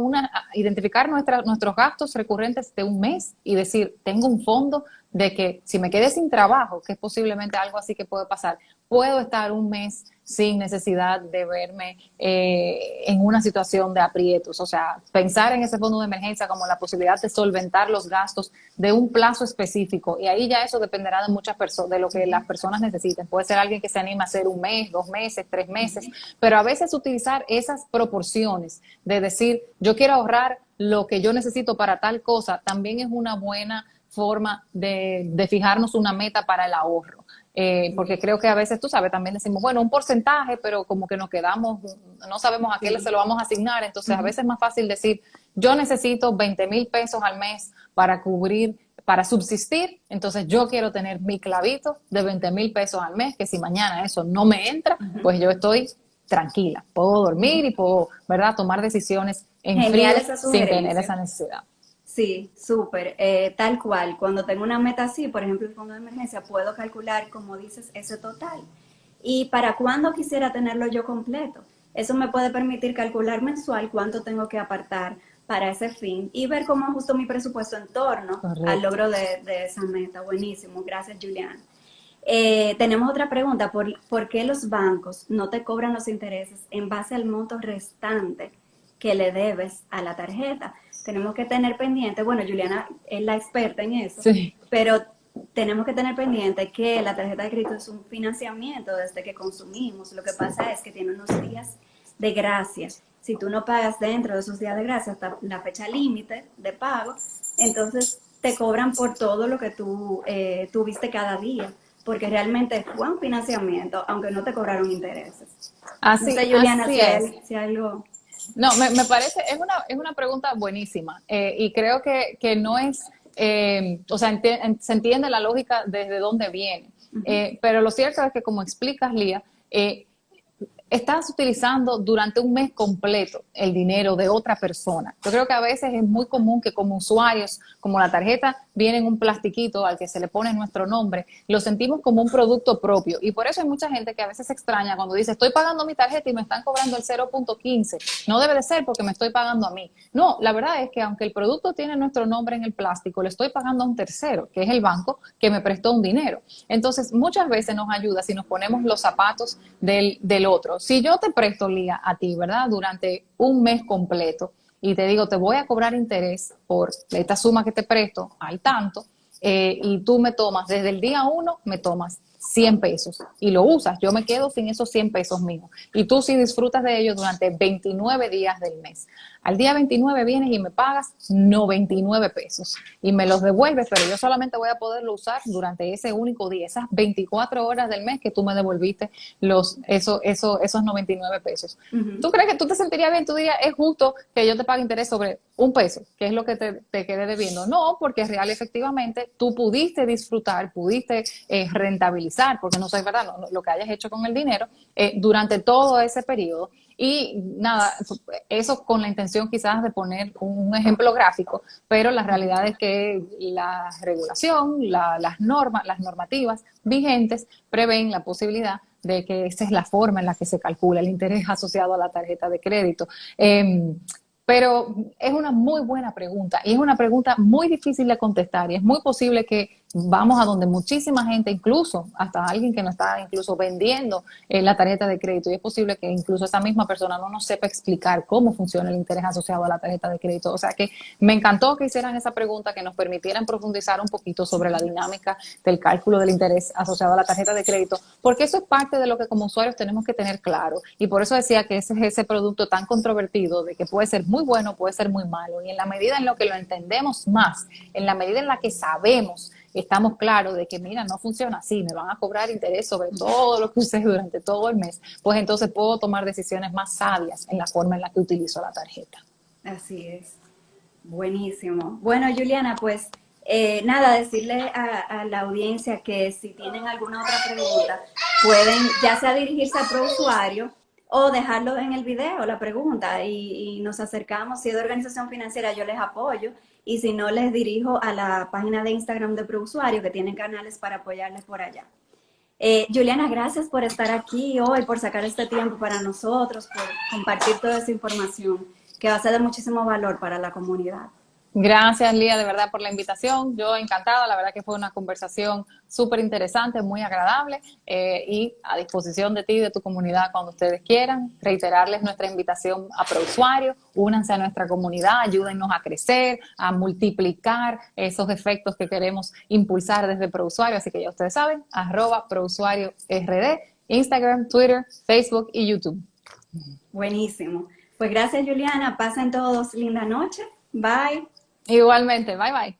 identificar nuestros gastos recurrentes de un mes y decir, tengo un fondo de que si me quedé sin trabajo, que es posiblemente algo así que puede pasar, puedo estar un mes sin necesidad de verme en una situación de aprietos. O sea, pensar en ese fondo de emergencia como la posibilidad de solventar los gastos de un plazo específico. Y ahí ya eso dependerá de muchas personas, de lo que las personas necesiten. Puede ser alguien que se anime a hacer un mes, 2 meses, 3 meses, pero a veces utilizar esas proporciones de decir, yo quiero ahorrar lo que yo necesito para tal cosa, también es una buena forma de fijarnos una meta para el ahorro. porque creo que a veces, tú sabes, también decimos, bueno, un porcentaje, pero como que nos quedamos, no sabemos a qué se lo vamos a asignar, entonces a veces es más fácil decir, yo necesito 20,000 pesos al mes para cubrir, para subsistir, entonces yo quiero tener mi clavito de 20,000 pesos al mes, que si mañana eso no me entra, pues yo estoy tranquila, puedo dormir y puedo, ¿verdad?, tomar decisiones en frío sin tener esa necesidad. Sí, súper, tal cual. Cuando tengo una meta así, por ejemplo, el fondo de emergencia, puedo calcular, como dices, ese total. Y para cuándo quisiera tenerlo yo completo. Eso me puede permitir calcular mensual cuánto tengo que apartar para ese fin y ver cómo ajusto mi presupuesto en torno al logro de esa meta. Buenísimo, gracias, Juliana. Tenemos otra pregunta, ¿por qué los bancos no te cobran los intereses en base al monto restante que le debes a la tarjeta? Tenemos que tener pendiente, bueno, Juliana es la experta en eso, sí, pero tenemos que tener pendiente que la tarjeta de crédito es un financiamiento desde que consumimos. Lo que pasa es que tiene unos días de gracia. Si tú no pagas dentro de esos días de gracia hasta la fecha límite de pago, entonces te cobran por todo lo que tú tuviste cada día, porque realmente fue un financiamiento, aunque no te cobraron intereses. Así, no sé, Juliana, si algo... No, me parece, es una pregunta buenísima y creo que no es, o sea, se entiende la lógica desde dónde viene, pero lo cierto es que, como explicas, Lía, estás utilizando durante un mes completo el dinero de otra persona. Yo creo que a veces es muy común que como usuarios, como la tarjeta viene en un plastiquito al que se le pone nuestro nombre, lo sentimos como un producto propio. Y por eso hay mucha gente que a veces se extraña cuando dice, estoy pagando mi tarjeta y me están cobrando el 0.15. No debe de ser porque me estoy pagando a mí. No, la verdad es que aunque el producto tiene nuestro nombre en el plástico, le estoy pagando a un tercero, que es el banco que me prestó un dinero. Entonces, muchas veces nos ayuda si nos ponemos los zapatos del otro. Si yo te presto, Lía, a ti, ¿verdad?, durante un mes completo y te digo, te voy a cobrar interés por esta suma que te presto al tanto, y tú me tomas, desde el día 1, me tomas 100 pesos y lo usas, yo me quedo sin esos 100 pesos míos y tú sí disfrutas de ellos durante 29 días del mes. Al día 29 vienes y me pagas 99 pesos y me los devuelves, pero yo solamente voy a poderlo usar durante ese único día, esas 24 horas del mes que tú me devolviste esos 99 pesos. ¿Tú crees que tú te sentirías bien? Tú dirías, es justo que yo te pague interés sobre un peso, que es lo que te quedé debiendo. No, porque real efectivamente tú pudiste disfrutar, pudiste rentabilizar, porque no sé, ¿verdad?, lo que hayas hecho con el dinero durante todo ese periodo. Y nada, eso con la intención quizás de poner un ejemplo gráfico, pero la realidad es que la regulación, las normativas vigentes prevén la posibilidad de que esa es la forma en la que se calcula el interés asociado a la tarjeta de crédito. Pero es una muy buena pregunta y es una pregunta muy difícil de contestar y es muy posible que vamos a donde muchísima gente, incluso hasta alguien que no está incluso vendiendo la tarjeta de crédito, y es posible que incluso esa misma persona no nos sepa explicar cómo funciona el interés asociado a la tarjeta de crédito. O sea que me encantó que hicieran esa pregunta, que nos permitieran profundizar un poquito sobre la dinámica del cálculo del interés asociado a la tarjeta de crédito, porque eso es parte de lo que como usuarios tenemos que tener claro, y por eso decía que ese es ese producto tan controvertido de que puede ser muy bueno, puede ser muy malo, y en la medida en lo que lo entendemos más, en la medida en la que sabemos, estamos claros de que, mira, no funciona así, me van a cobrar interés sobre todo lo que usé durante todo el mes, pues entonces puedo tomar decisiones más sabias en la forma en la que utilizo la tarjeta. Así es. Buenísimo. Bueno, Juliana, pues nada, decirle a la audiencia que si tienen alguna otra pregunta, pueden ya sea dirigirse al ProUsuario o dejarlo en el video, la pregunta, y nos acercamos. Si es de organización financiera, yo les apoyo. Y si no, les dirijo a la página de Instagram de ProUsuario, que tienen canales para apoyarles por allá. Juliana, gracias por estar aquí hoy, por sacar este tiempo para nosotros, por compartir toda esa información que va a ser de muchísimo valor para la comunidad. Gracias, Lía, de verdad, por la invitación. Yo encantada, la verdad que fue una conversación súper interesante, muy agradable, y a disposición de ti y de tu comunidad cuando ustedes quieran. Reiterarles nuestra invitación a ProUsuario, únanse a nuestra comunidad, ayúdennos a crecer, a multiplicar esos efectos que queremos impulsar desde ProUsuario. Así que ya ustedes saben, @ProUsuarioRD, Instagram, Twitter, Facebook y YouTube. Buenísimo. Pues gracias, Juliana. Pasen todos linda noche. Bye. Igualmente, bye bye.